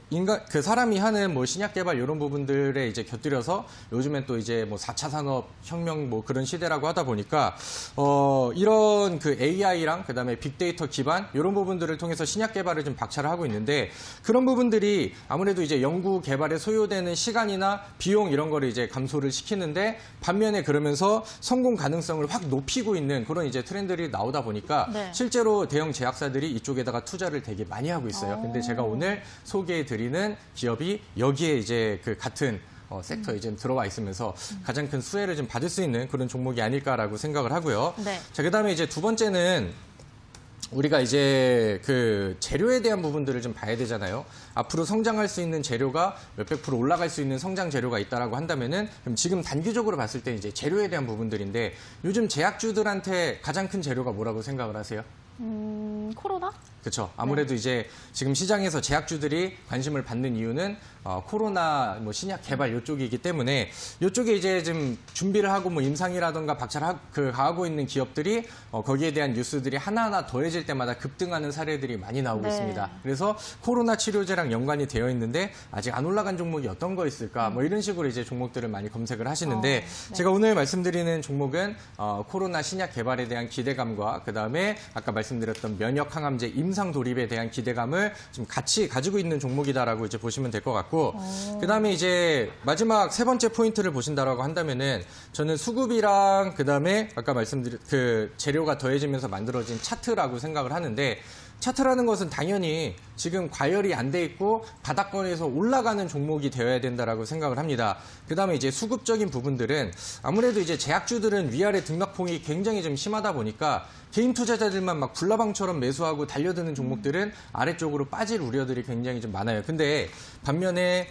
사람이 하는 뭐 신약 개발 이런 부분들에 이제 곁들여서 요즘엔 또 이제 뭐 4차 산업 혁명 뭐 그런 시대라고 하다 보니까 이런 그 AI랑 그다음에 빅데이터 기반 이런 부분들을 통해서 신약 개발을 좀 박차를 하고 있는데 그런 부분들이 아무래도 이제 연구 개발에 소요되는 시간이나 비용 이런 거를 이제 감소를 시키는데 반면에 그러면서 성공 가능성을 확 높이고 있는 그런 이제 트렌드들이 나오다 보니까 네. 실제로 대형 제약사들이 이쪽에다가 투자를 되게 많이 하고 있어요. 근데 제가 오늘 소개해 드리는 기업이 여기에 이제 그 같은 섹터에 좀 들어와 있으면서 가장 큰 수혜를 좀 받을 수 있는 그런 종목이 아닐까라고 생각을 하고요. 네. 자, 그다음에 이제 두 번째는 우리가 이제 그 재료에 대한 부분들을 좀 봐야 되잖아요. 앞으로 성장할 수 있는 재료가 몇백 프로 올라갈 수 있는 성장 재료가 있다라고 한다면은 그럼 지금 단기적으로 봤을 때 이제 재료에 대한 부분들인데 요즘 제약주들한테 가장 큰 재료가 뭐라고 생각을 하세요? 코로나? 그렇죠. 아무래도 이제 지금 시장에서 제약주들이 관심을 받는 이유는 코로나 뭐 신약 개발 이쪽이기 때문에 이쪽에 이제 좀 준비를 하고 뭐 임상이라든가 박차를 하고 있는 기업들이 거기에 대한 뉴스들이 하나하나 더해질 때마다 급등하는 사례들이 많이 나오고 네. 있습니다. 그래서 코로나 치료제랑 연관이 되어 있는데 아직 안 올라간 종목이 어떤 거 있을까 뭐 이런 식으로 이제 종목들을 많이 검색을 하시는데 네. 제가 오늘 말씀드리는 종목은 코로나 신약 개발에 대한 기대감과 그다음에 아까 말씀드렸던 면역 항암제 임상 돌입에 대한 기대감을 좀 같이 가지고 있는 종목이다라고 이제 보시면 될 것 같고 그다음에 이제 마지막 세 번째 포인트를 보신다라고 한다면은 저는 수급이랑 그다음에 아까 말씀드린 그 재료가 더해지면서 만들어진 차트라고 생각을 하는데 차트라는 것은 당연히 지금 과열이 안 돼 있고 바닥권에서 올라가는 종목이 되어야 된다라고 생각을 합니다. 그다음에 이제 수급적인 부분들은 아무래도 이제 제약주들은 위아래 등락폭이 굉장히 좀 심하다 보니까 개인 투자자들만 막 불나방처럼 매수하고 달려드는 종목들은 아래쪽으로 빠질 우려들이 굉장히 좀 많아요. 근데 반면에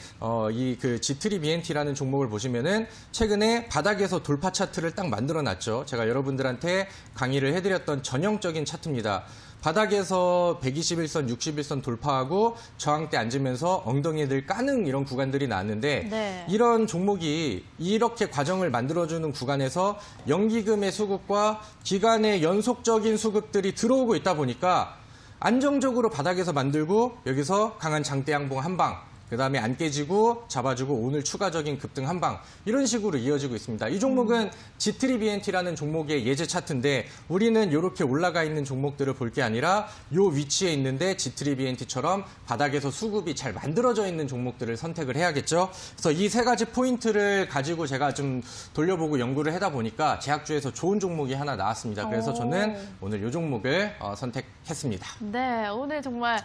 이 그 G3BNT라는 종목을 보시면은 최근에 바닥에서 돌파 차트를 딱 만들어놨죠. 제가 여러분들한테 강의를 해드렸던 전형적인 차트입니다. 바닥에서 121선, 61선 돌파하고 저항대 앉으면서 엉덩이들 까는 이런 구간들이 나왔는데 네. 이런 종목이 이렇게 과정을 만들어주는 구간에서 연기금의 수급과 기간의 연속적인 수급들이 들어오고 있다 보니까 안정적으로 바닥에서 만들고 여기서 강한 장대 양봉 한 방, 그다음에 안 깨지고 잡아주고 오늘 추가적인 급등 한 방 이런 식으로 이어지고 있습니다. 이 종목은 G3BNT라는 종목의 예제 차트인데 우리는 이렇게 올라가 있는 종목들을 볼 게 아니라 이 위치에 있는데 G3BNT처럼 바닥에서 수급이 잘 만들어져 있는 종목들을 선택을 해야겠죠. 그래서 이 세 가지 포인트를 가지고 제가 좀 돌려보고 연구를 하다 보니까 제약주에서 좋은 종목이 하나 나왔습니다. 그래서 저는 오늘 이 종목을 선택했습니다. 네, 오늘 정말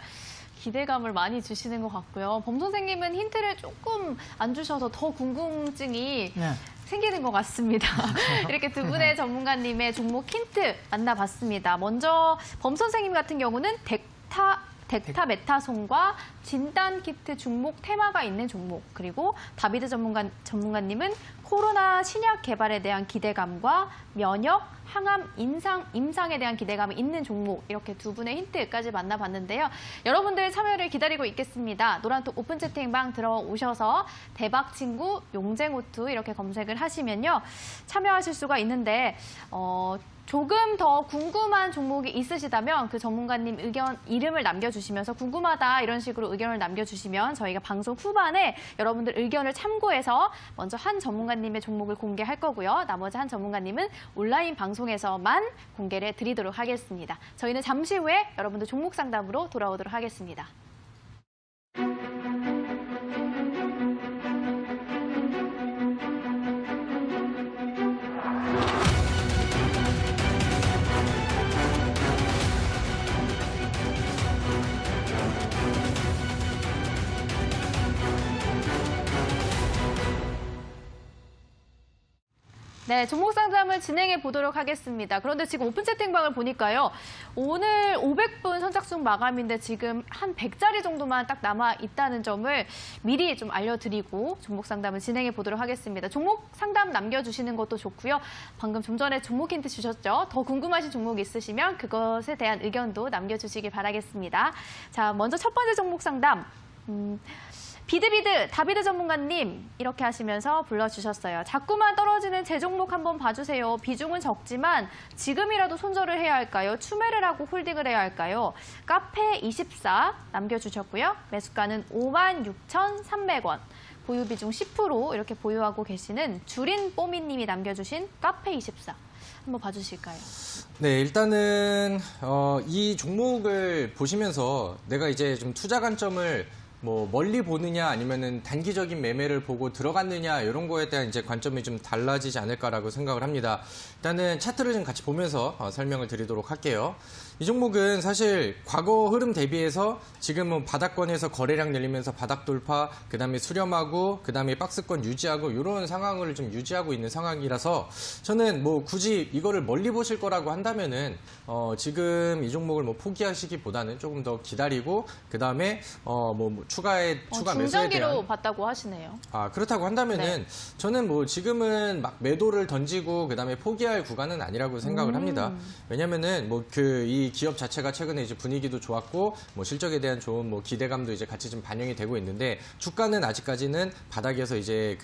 기대감을 많이 주시는 것 같고요. 범 선생님은 힌트를 조금 안 주셔서 더 궁금증이 네. 생기는 것 같습니다. 이렇게 두 분의 전문가님의 종목 힌트 만나봤습니다. 먼저 범 선생님 같은 경우는 덱타메타손과 진단키트 중목 테마가 있는 종목, 그리고 다비드 전문가님은 코로나 신약 개발에 대한 기대감과 면역, 항암, 임상에 대한 기대감이 있는 종목, 이렇게 두 분의 힌트까지 만나봤는데요. 여러분들 참여를 기다리고 있겠습니다. 노란톡 오픈 채팅방 들어오셔서 대박친구 용쟁호투 이렇게 검색을 하시면요. 참여하실 수가 있는데 조금 더 궁금한 종목이 있으시다면 그 전문가님 의견 이름을 남겨주시면서 궁금하다 이런 식으로 의견을 남겨주시면 저희가 방송 후반에 여러분들 의견을 참고해서 먼저 한 전문가님의 종목을 공개할 거고요. 나머지 한 전문가님은 온라인 방송에서만 공개를 드리도록 하겠습니다. 저희는 잠시 후에 여러분들 종목 상담으로 돌아오도록 하겠습니다. 네, 종목 상담을 진행해 보도록 하겠습니다. 그런데 지금 오픈 채팅방을 보니까요. 오늘 500분 선착순 마감인데 지금 한 100자리 정도만 딱 남아 있다는 점을 미리 좀 알려드리고 종목 상담을 진행해 보도록 하겠습니다. 종목 상담 남겨주시는 것도 좋고요. 방금 좀 전에 종목 힌트 주셨죠? 더 궁금하신 종목 있으시면 그것에 대한 의견도 남겨주시길 바라겠습니다. 자, 먼저 첫 번째 종목 상담. 비드비드, 다비드 전문가님 이렇게 하시면서 불러주셨어요. 자꾸만 떨어지는 제 종목 한번 봐주세요. 비중은 적지만 지금이라도 손절을 해야 할까요? 추매를 하고 홀딩을 해야 할까요? 카페24 남겨주셨고요. 매수가는 56,300원. 보유 비중 10% 이렇게 보유하고 계시는 주린 뽀미님이 남겨주신 카페24. 한번 봐주실까요? 네, 일단은 이 종목을 보시면서 내가 이제 좀 투자 관점을 뭐 멀리 보느냐 아니면은 단기적인 매매를 보고 들어갔느냐 이런 거에 대한 이제 관점이 좀 달라지지 않을까라고 생각을 합니다. 일단은 차트를 좀 같이 보면서 설명을 드리도록 할게요. 이 종목은 사실 과거 흐름 대비해서 지금은 바닥권에서 거래량 늘리면서 바닥 돌파, 그다음에 수렴하고 그다음에 박스권 유지하고 이런 상황을 좀 유지하고 있는 상황이라서 저는 뭐 굳이 이거를 멀리 보실 거라고 한다면은 지금 이 종목을 뭐 포기하시기보다는 조금 더 기다리고 그다음에 추가 매수에 중장기로 대한 봤다고 하시네요. 그렇다고 한다면은 저는 뭐 지금은 막 매도를 던지고 그다음에 포기할 구간은 아니라고 생각을 합니다. 왜냐면은 뭐 이 기업 자체가 최근에 이제 분위기도 좋았고 뭐 실적에 대한 좋은 뭐 기대감도 이제 같이 좀 반영이 되고 있는데 주가는 아직까지는 바닥에서 이제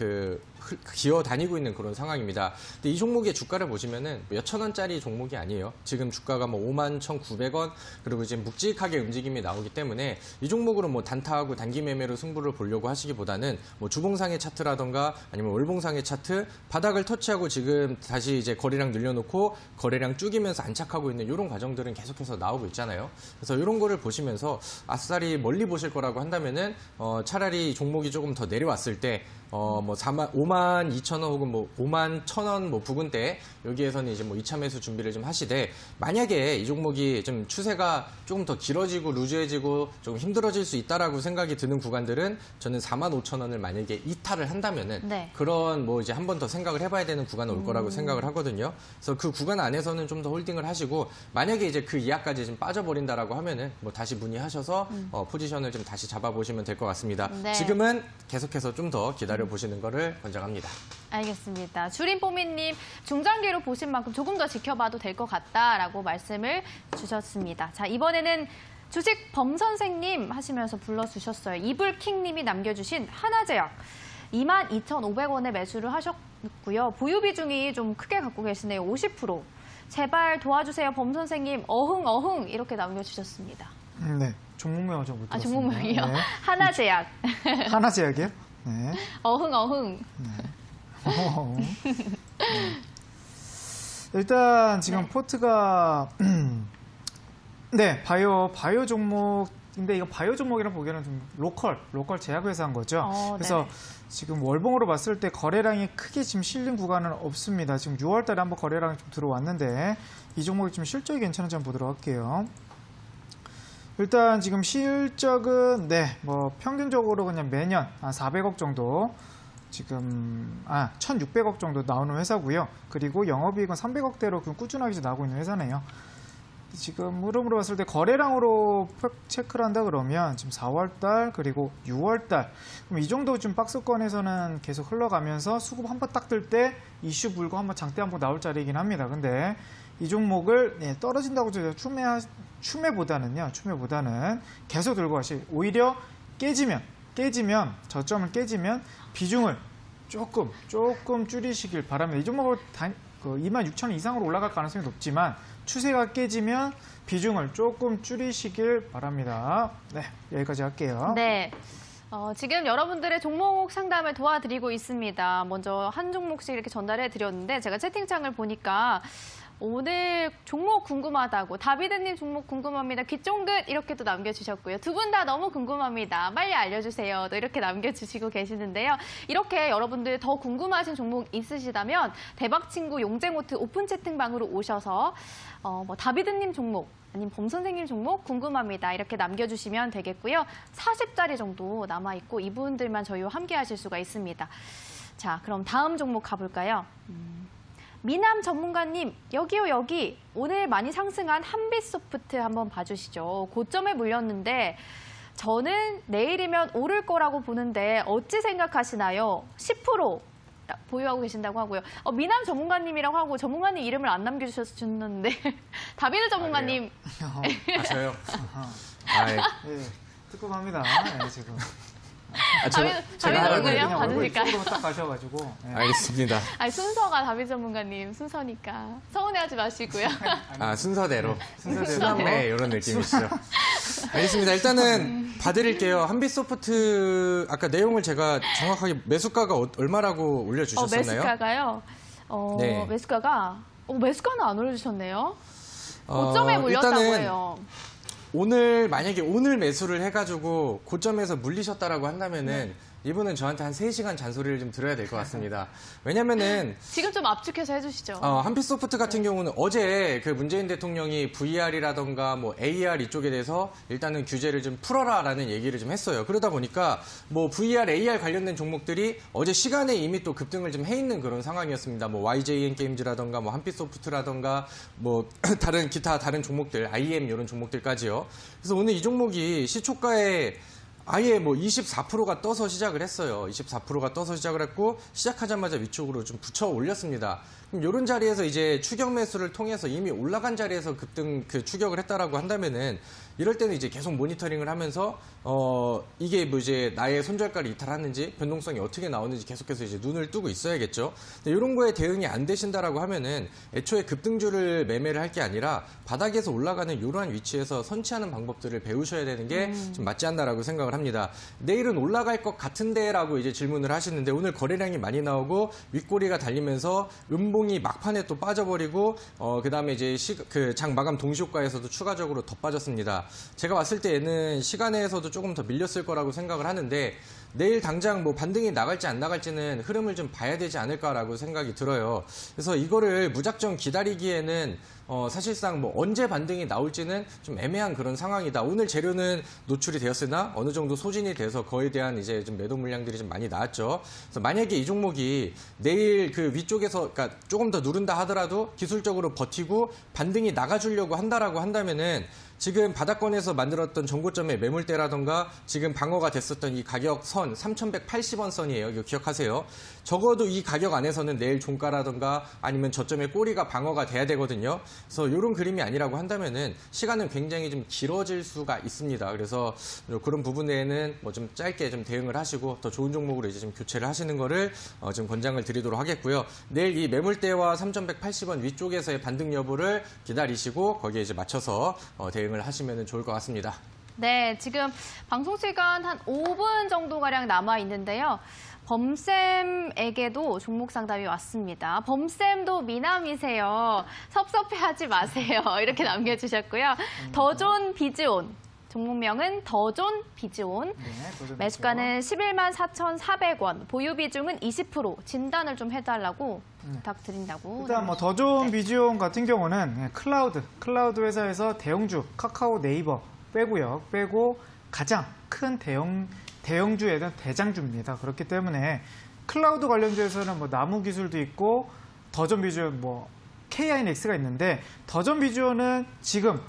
기어 다니고 있는 그런 상황입니다. 근데 이 종목의 주가를 보시면은 몇천 원짜리 종목이 아니에요. 지금 주가가 뭐 51,900원 그리고 지금 묵직하게 움직임이 나오기 때문에 이 종목으로 뭐 단타하고 매수하고 단기 매매로 승부를 보려고 하시기보다는 뭐 주봉상의 차트라던가 아니면 월봉상의 차트 바닥을 터치하고 지금 다시 이제 거래량 늘려놓고 거래량 줄이면서 안착하고 있는 이런 과정들은 계속해서 나오고 있잖아요. 그래서 이런 거를 보시면서 아싸리 멀리 보실 거라고 한다면은 차라리 종목이 조금 더 내려왔을 때 뭐 5만 2천 원 혹은 뭐 5만 1천 원 뭐 부근대 여기에서는 이제 뭐 2차 매수 준비를 좀 하시되 만약에 이 종목이 좀 추세가 조금 더 길어지고 루즈해지고 좀 힘들어질 수 있다라고 생각이 드는 구간들은 저는 4만 5천 원을 만약에 이탈을 한다면은 네. 그런 뭐 이제 한 번 더 생각을 해봐야 되는 구간은 올 거라고 생각을 하거든요. 그래서 그 구간 안에서는 좀 더 홀딩을 하시고 만약에 이제 그 이하까지 좀 빠져버린다라고 하면은 뭐 다시 문의하셔서 포지션을 좀 다시 잡아보시면 될 것 같습니다. 네. 지금은 계속해서 좀 더 기다려 보시는 거를 권장합니다. 알겠습니다. 주린뽀미님, 중장기로 보신 만큼 조금 더 지켜봐도 될 것 같다라고 말씀을 주셨습니다. 자, 이번에는 주식 범선생님 하시면서 불러주셨어요. 이불킹님이 남겨주신 하나제약 22,500원에 매수를 하셨고요. 보유 비중이 좀 크게 갖고 계시네요. 50%. 제발 도와주세요, 범선생님. 어흥 이렇게 남겨주셨습니다. 네. 종목명은 좀 못 들었습니다. 종목명이요? 네. 하나제약. 하나제약이요? 네. 어흥. 일단 지금 네. 포트가 네, 바이오 종목인데 이거 바이오 종목이라 보기에는 좀 로컬 제약회사인 거죠. 그래서 네네. 지금 월봉으로 봤을 때 거래량이 크게 지금 실린 구간은 없습니다. 지금 6월 달에 한번 거래량이 좀 들어왔는데 이 종목이 좀 실적이 괜찮은지 한번 보도록 할게요. 일단 지금 실적은 네, 뭐 평균적으로 그냥 매년 한 400억 정도 지금 1,600억 정도 나오는 회사고요. 그리고 영업이익은 300억대로 꾸준하게 나오고 있는 회사네요. 지금 흐름으로 봤을 때 거래량으로 체크를 한다 그러면 지금 4월달 그리고 6월달 그럼 이 정도 좀 박스권에서는 계속 흘러가면서 수급 한번 딱 뜰 때 이슈 불고 한번 장대 한번 나올 자리이긴 합니다. 근데 이 종목을 떨어진다고 추매보다는 계속 들고 가시 오히려 깨지면 저점을 깨지면 비중을 조금 줄이시길 바랍니다. 이 종목을 26,000원 이상으로 올라갈 가능성이 높지만 추세가 깨지면 비중을 조금 줄이시길 바랍니다. 네, 여기까지 할게요. 네. 지금 여러분들의 종목 상담을 도와드리고 있습니다. 먼저 한 종목씩 이렇게 전달해 드렸는데 제가 채팅창을 보니까 오늘 종목 궁금하다고 다비드님 종목 궁금합니다. 귀쫑긋 이렇게 또 남겨주셨고요. 두 분 다 너무 궁금합니다. 빨리 알려주세요. 또 이렇게 남겨주시고 계시는데요. 이렇게 여러분들 더 궁금하신 종목 있으시다면 대박친구 용쟁호트 오픈 채팅방으로 오셔서 뭐 다비드님 종목 아니면 범선생님 종목 궁금합니다. 이렇게 남겨주시면 되겠고요. 40자리 정도 남아있고 이분들만 저희와 함께 하실 수가 있습니다. 자, 그럼 다음 종목 가볼까요? 미남 전문가님, 여기요, 여기. 오늘 많이 상승한 한빛소프트 한번 봐주시죠. 고점에 물렸는데 저는 내일이면 오를 거라고 보는데 어찌 생각하시나요? 10% 보유하고 계신다고 하고요. 미남 전문가님이라고 하고 전문가님 이름을 안 남겨주셨는데 다비드 전문가님. 저요? 네, 뜨끔합니다. 네, 지금. 다비드 얼굴이요? 받으실까요? 이쪽으로 딱 가셔가지고. 네. 알겠습니다. 순서가 다비드 전문가님 순서니까 서운해하지 마시고요. 순서대로. 순서대로. 네, 이런 느낌이시죠. 알겠습니다. 일단은 봐드릴게요. 한빛소프트 아까 내용을 제가 정확하게 매수가가 얼마라고 올려주셨었나요? 매수가가요? 네. 매수가는 안 올려주셨네요. 고점에 물렸다고 일단은 해요. 만약에 오늘 매수를 해가지고 고점에서 물리셨다라고 한다면은 이분은 저한테 한 3시간 잔소리를 좀 들어야 될 것 같습니다. 왜냐면은 지금 좀 압축해서 해주시죠. 한빛소프트 같은 경우는 어제 그 문재인 대통령이 VR이라던가 뭐 AR 이쪽에 대해서 일단은 규제를 좀 풀어라라는 얘기를 좀 했어요. 그러다 보니까 뭐 VR, AR 관련된 종목들이 어제 시간에 이미 또 급등을 좀 해 있는 그런 상황이었습니다. 뭐 YJN 게임즈라던가 뭐 한빛소프트라던가 뭐 기타 다른 종목들, IM 이런 종목들까지요. 그래서 오늘 이 종목이 시초가에 아예 뭐 24%가 떠서 시작을 했어요. 24%가 떠서 시작을 했고 시작하자마자 위쪽으로 좀 붙여 올렸습니다. 이런 자리에서 이제 추격 매수를 통해서 이미 올라간 자리에서 급등 추격을 했다라고 한다면은 이럴 때는 이제 계속 모니터링을 하면서 이게 뭐 이제 나의 손절가를 이탈하는지 변동성이 어떻게 나오는지 계속해서 이제 눈을 뜨고 있어야겠죠. 근데 이런 거에 대응이 안 되신다라고 하면은 애초에 급등주를 매매를 할 게 아니라 바닥에서 올라가는 이러한 위치에서 선취하는 방법들을 배우셔야 되는 게 좀 맞지 않나라고 생각을 합니다. 내일은 올라갈 것 같은데라고 이제 질문을 하시는데 오늘 거래량이 많이 나오고 윗꼬리가 달리면서 음봉이 막판에 또 빠져버리고 그다음에 이제 장 마감 동시효과에서도 추가적으로 더 빠졌습니다. 제가 봤을 때 얘는 시간에서도 조금 더 밀렸을 거라고 생각을 하는데 내일 당장 뭐 반등이 나갈지 안 나갈지는 흐름을 좀 봐야 되지 않을까라고 생각이 들어요. 그래서 이거를 무작정 기다리기에는 사실상 뭐 언제 반등이 나올지는 좀 애매한 그런 상황이다. 오늘 재료는 노출이 되었으나 어느 정도 소진이 돼서 그에 대한 이제 좀 매도 물량들이 좀 많이 나왔죠. 그래서 만약에 이 종목이 내일 그 위쪽에서 그러니까 조금 더 누른다 하더라도 기술적으로 버티고 반등이 나가주려고 한다라고 한다면은 지금 바닥권에서 만들었던 전고점의 매물대라던가 지금 방어가 됐었던 이 가격 선 3,180원 선이에요. 이거 기억하세요. 적어도 이 가격 안에서는 내일 종가라던가 아니면 저점의 꼬리가 방어가 돼야 되거든요. 그래서 이런 그림이 아니라고 한다면은 시간은 굉장히 좀 길어질 수가 있습니다. 그래서 그런 부분에는 뭐 좀 짧게 좀 대응을 하시고 더 좋은 종목으로 이제 좀 교체를 하시는 거를 좀 권장을 드리도록 하겠고요. 내일 이 매물대와 3,180원 위쪽에서의 반등 여부를 기다리시고 거기에 이제 맞춰서 대응을 하시면 좋을 것 같습니다. 네, 지금 방송 시간 한 5분 정도가량 남아 있는데요. 범쌤에게도 종목 상담이 왔습니다. 범쌤도 미남이세요. 섭섭해하지 마세요. 이렇게 남겨주셨고요. 더존 비즈온. 종목명은 더존 비즈온. 네, 매수가는 11만 4,400원. 보유 비중은 20%. 진단을 좀 해달라고 부탁드린다고. 일단 뭐 더존 비즈온 같은 경우는 클라우드 회사에서 대형주 카카오 네이버 빼고 가장 큰 대형주에 대한 대장주입니다. 그렇기 때문에 클라우드 관련주에서는 뭐 나무 기술도 있고 더존 비즈온 뭐 KINX가 있는데 더존 비즈온은 지금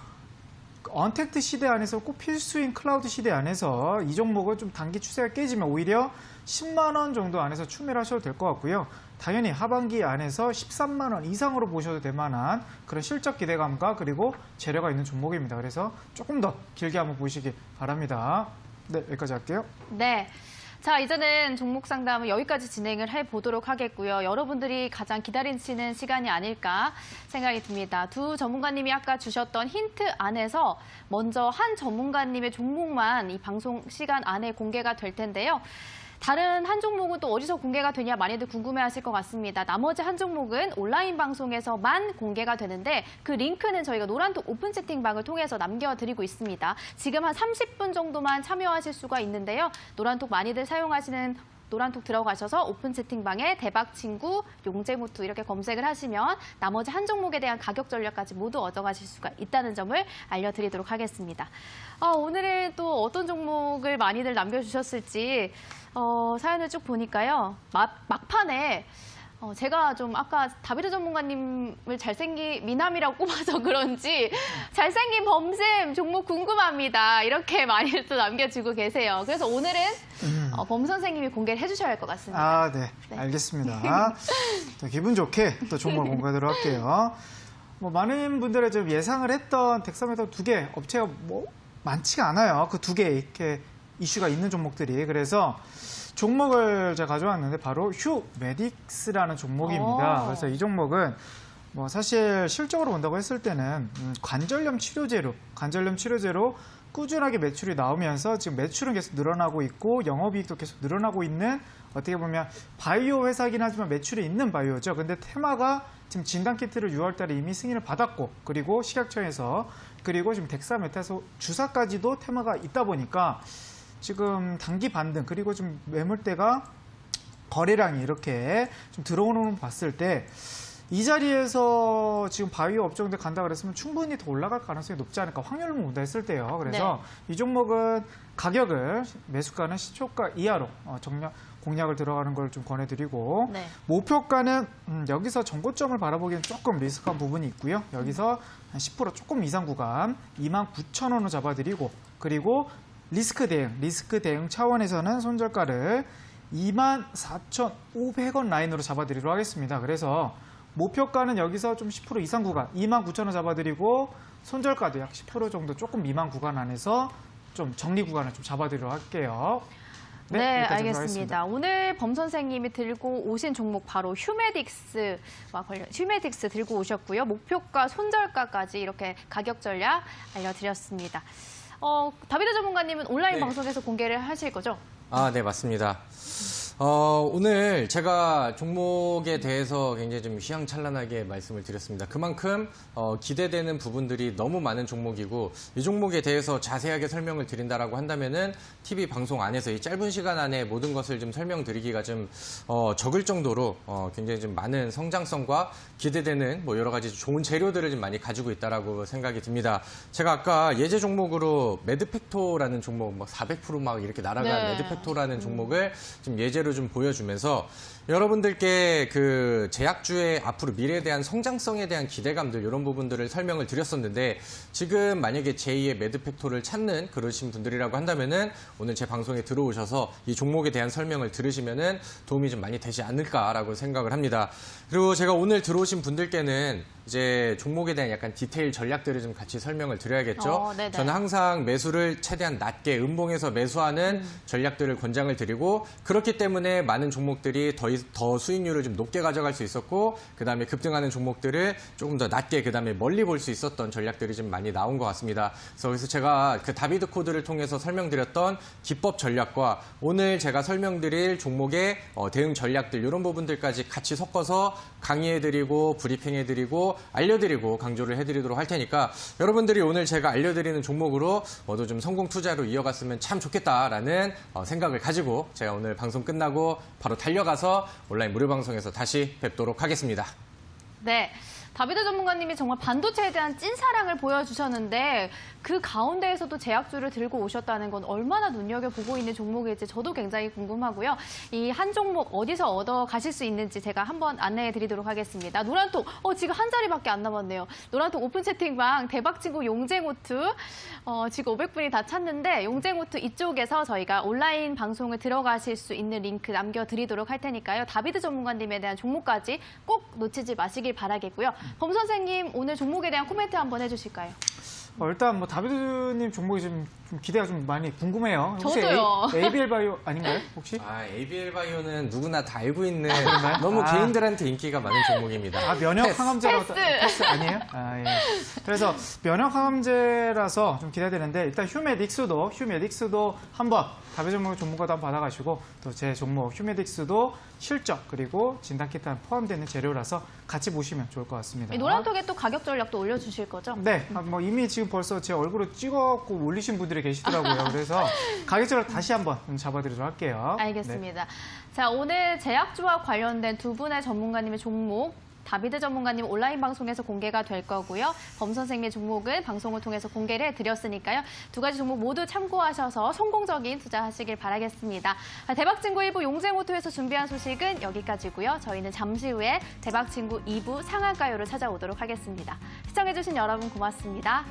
언택트 시대 안에서 꼭 필수인 클라우드 시대 안에서 이 종목은 좀 단기 추세가 깨지면 오히려 10만 원 정도 안에서 추매를 하셔도 될 것 같고요. 당연히 하반기 안에서 13만 원 이상으로 보셔도 될 만한 그런 실적 기대감과 그리고 재료가 있는 종목입니다. 그래서 조금 더 길게 한번 보시기 바랍니다. 네, 여기까지 할게요. 네. 자, 이제는 종목 상담을 여기까지 진행을 해보도록 하겠고요. 여러분들이 가장 기다리시는 시간이 아닐까 생각이 듭니다. 두 전문가님이 아까 주셨던 힌트 안에서 먼저 한 전문가님의 종목만 이 방송 시간 안에 공개가 될 텐데요. 다른 한 종목은 또 어디서 공개가 되냐 많이들 궁금해하실 것 같습니다. 나머지 한 종목은 온라인 방송에서만 공개가 되는데 그 링크는 저희가 노란톡 오픈 채팅방을 통해서 남겨드리고 있습니다. 지금 한 30분 정도만 참여하실 수가 있는데요. 노란톡 많이들 사용하시는 노란톡 들어가셔서 오픈 채팅방에 대박친구, 용재무투 이렇게 검색을 하시면 나머지 한 종목에 대한 가격 전략까지 모두 얻어가실 수가 있다는 점을 알려드리도록 하겠습니다. 오늘은 또 어떤 종목을 많이들 남겨주셨을지 사연을 쭉 보니까요. 막판에 제가 좀 아까 다비드 전문가님을 미남이라고 꼽아서 그런지 잘생긴 범쌤 종목 궁금합니다. 이렇게 많이 또 남겨주고 계세요. 그래서 오늘은 범 선생님이 공개를 해주셔야 할 것 같습니다. 네. 알겠습니다. 또 기분 좋게 또 종목을 공개하도록 할게요. 뭐 많은 분들이 좀 예상을 했던 덱사메타 2개 업체가 뭐 많지가 않아요. 그 2개 이렇게 이슈가 있는 종목들이. 그래서 종목을 제가 가져왔는데 바로 휴메딕스라는 종목입니다. 그래서 이 종목은 뭐 사실 실적으로 본다고 했을 때는 관절염 치료제로 꾸준하게 매출이 나오면서 지금 매출은 계속 늘어나고 있고 영업이익도 계속 늘어나고 있는 어떻게 보면 바이오 회사이긴 하지만 매출이 있는 바이오죠. 근데 테마가 지금 진단키트를 6월 달에 이미 승인을 받았고 그리고 식약청에서 그리고 지금 덱사메타소 주사까지도 테마가 있다 보니까 지금 단기 반등 그리고 좀 매물대가 거래량이 이렇게 좀 들어오는 걸 봤을 때 이 자리에서 지금 바이오 업종들 간다 그랬으면 충분히 더 올라갈 가능성이 높지 않을까 확률로 본다 했을 때요. 그래서 이 종목은 가격을 매수가는 시초가 이하로 공략을 들어가는 걸 좀 권해드리고 목표가는 여기서 전고점을 바라보기엔 조금 리스크한 부분이 있고요. 여기서 한 10% 조금 이상 구간 29,000원으로 잡아드리고 그리고 리스크 대응 차원에서는 손절가를 24,500원 라인으로 잡아드리도록 하겠습니다. 그래서 목표가는 여기서 좀 10% 이상 구간 29,000원 잡아드리고 손절가도 약 10% 정도 조금 미만 구간 안에서 좀 정리 구간을 좀 잡아드리도록 할게요. 네, 여기까지 알겠습니다. 하겠습니다. 오늘 범 선생님이 들고 오신 종목 바로 휴메딕스와 관련 휴메딕스 들고 오셨고요. 목표가, 손절가까지 이렇게 가격 전략 알려드렸습니다. 다비드 전문가님은 온라인 네. 방송에서 공개를 하실 거죠? 아, 네, 맞습니다. 오늘 제가 종목에 대해서 굉장히 좀 휘황찬란하게 말씀을 드렸습니다. 그만큼 기대되는 부분들이 너무 많은 종목이고 이 종목에 대해서 자세하게 설명을 드린다라고 한다면은 TV 방송 안에서 이 짧은 시간 안에 모든 것을 좀 설명드리기가 좀 적을 정도로 굉장히 좀 많은 성장성과 기대되는 뭐 여러 가지 좋은 재료들을 좀 많이 가지고 있다라고 생각이 듭니다. 제가 아까 예제 종목으로 매드팩토라는 종목 막 400% 이렇게 날아간 네. 매드팩토라는 종목을 좀 예제로 좀 보여주면서 여러분들께 그 제약주의 앞으로 미래에 대한 성장성에 대한 기대감들 이런 부분들을 설명을 드렸었는데 지금 만약에 제2의 매드팩토를 찾는 그러신 분들이라고 한다면은 오늘 제 방송에 들어오셔서 이 종목에 대한 설명을 들으시면은 도움이 좀 많이 되지 않을까라고 생각을 합니다. 그리고 제가 오늘 들어오신 분들께는 이제 종목에 대한 약간 디테일 전략들을 좀 같이 설명을 드려야겠죠. 네네. 저는 항상 매수를 최대한 낮게 음봉에서 매수하는 전략들을 권장을 드리고 그렇기 때문에 많은 종목들이 더 수익률을 좀 높게 가져갈 수 있었고 그다음에 급등하는 종목들을 조금 더 낮게 그다음에 멀리 볼 수 있었던 전략들이 좀 많이 나온 것 같습니다. 그래서 제가 그 다비드 코드를 통해서 설명드렸던 기법 전략과 오늘 제가 설명드릴 종목의 대응 전략들 이런 부분들까지 같이 섞어서 강의해드리고 브리핑해드리고 알려드리고 강조를 해드리도록 할 테니까 여러분들이 오늘 제가 알려드리는 종목으로 모두 좀 성공 투자로 이어갔으면 참 좋겠다라는 생각을 가지고 제가 오늘 방송 끝나고 바로 달려가서 온라인 무료 방송에서 다시 뵙도록 하겠습니다. 네. 다비드 전문가님이 정말 반도체에 대한 찐사랑을 보여주셨는데 그 가운데에서도 제약주를 들고 오셨다는 건 얼마나 눈여겨보고 있는 종목일지 저도 굉장히 궁금하고요. 이 한 종목 어디서 얻어 가실 수 있는지 제가 한번 안내해 드리도록 하겠습니다. 노란톡, 지금 한 자리밖에 안 남았네요. 노란톡 오픈 채팅방 대박친구 용쟁호투 지금 500분이 다 찼는데 용쟁호투 이쪽에서 저희가 온라인 방송을 들어가실 수 있는 링크 남겨드리도록 할 테니까요. 다비드 전문가님에 대한 종목까지 꼭 놓치지 마시길 바라겠고요. 범 선생님 오늘 종목에 대한 코멘트 한번 해주실까요? 일단 뭐 다비드님 종목이 좀 기대가 좀 많이 궁금해요. 혹시 저도요. ABL 바이오 아닌가요? 혹시? ABL 바이오는 누구나 다 알고 있는 그런가요? 너무 아. 개인들한테 인기가 많은 종목입니다. 면역 항암제라고 패스. 아니에요? 예. 그래서 면역 항암제라서 좀 기대되는데 일단 휴메딕스도 한번 다비드 전문가 종목과도 한번 받아가시고 또 제 종목 휴메딕스도 실적 그리고 진단키트 포함되는 재료라서 같이 보시면 좋을 것 같습니다. 이 노란톡에 또 가격 전략도 올려주실 거죠? 네, 뭐 이미 지금 벌써 제 얼굴을 찍어갖고 올리신 분들이 계시더라고요. 그래서 가격적으로 다시 한번 잡아드리도록 할게요. 알겠습니다. 자, 오늘 제약주와 관련된 두 분의 전문가님의 종목 다비드 전문가님 온라인 방송에서 공개가 될 거고요. 범 선생님의 종목은 방송을 통해서 공개를 해드렸으니까요. 두 가지 종목 모두 참고하셔서 성공적인 투자하시길 바라겠습니다. 대박친구 1부 용쟁호투에서 준비한 소식은 여기까지고요. 저희는 잠시 후에 대박친구 2부 상한가요를 찾아오도록 하겠습니다. 시청해주신 여러분 고맙습니다.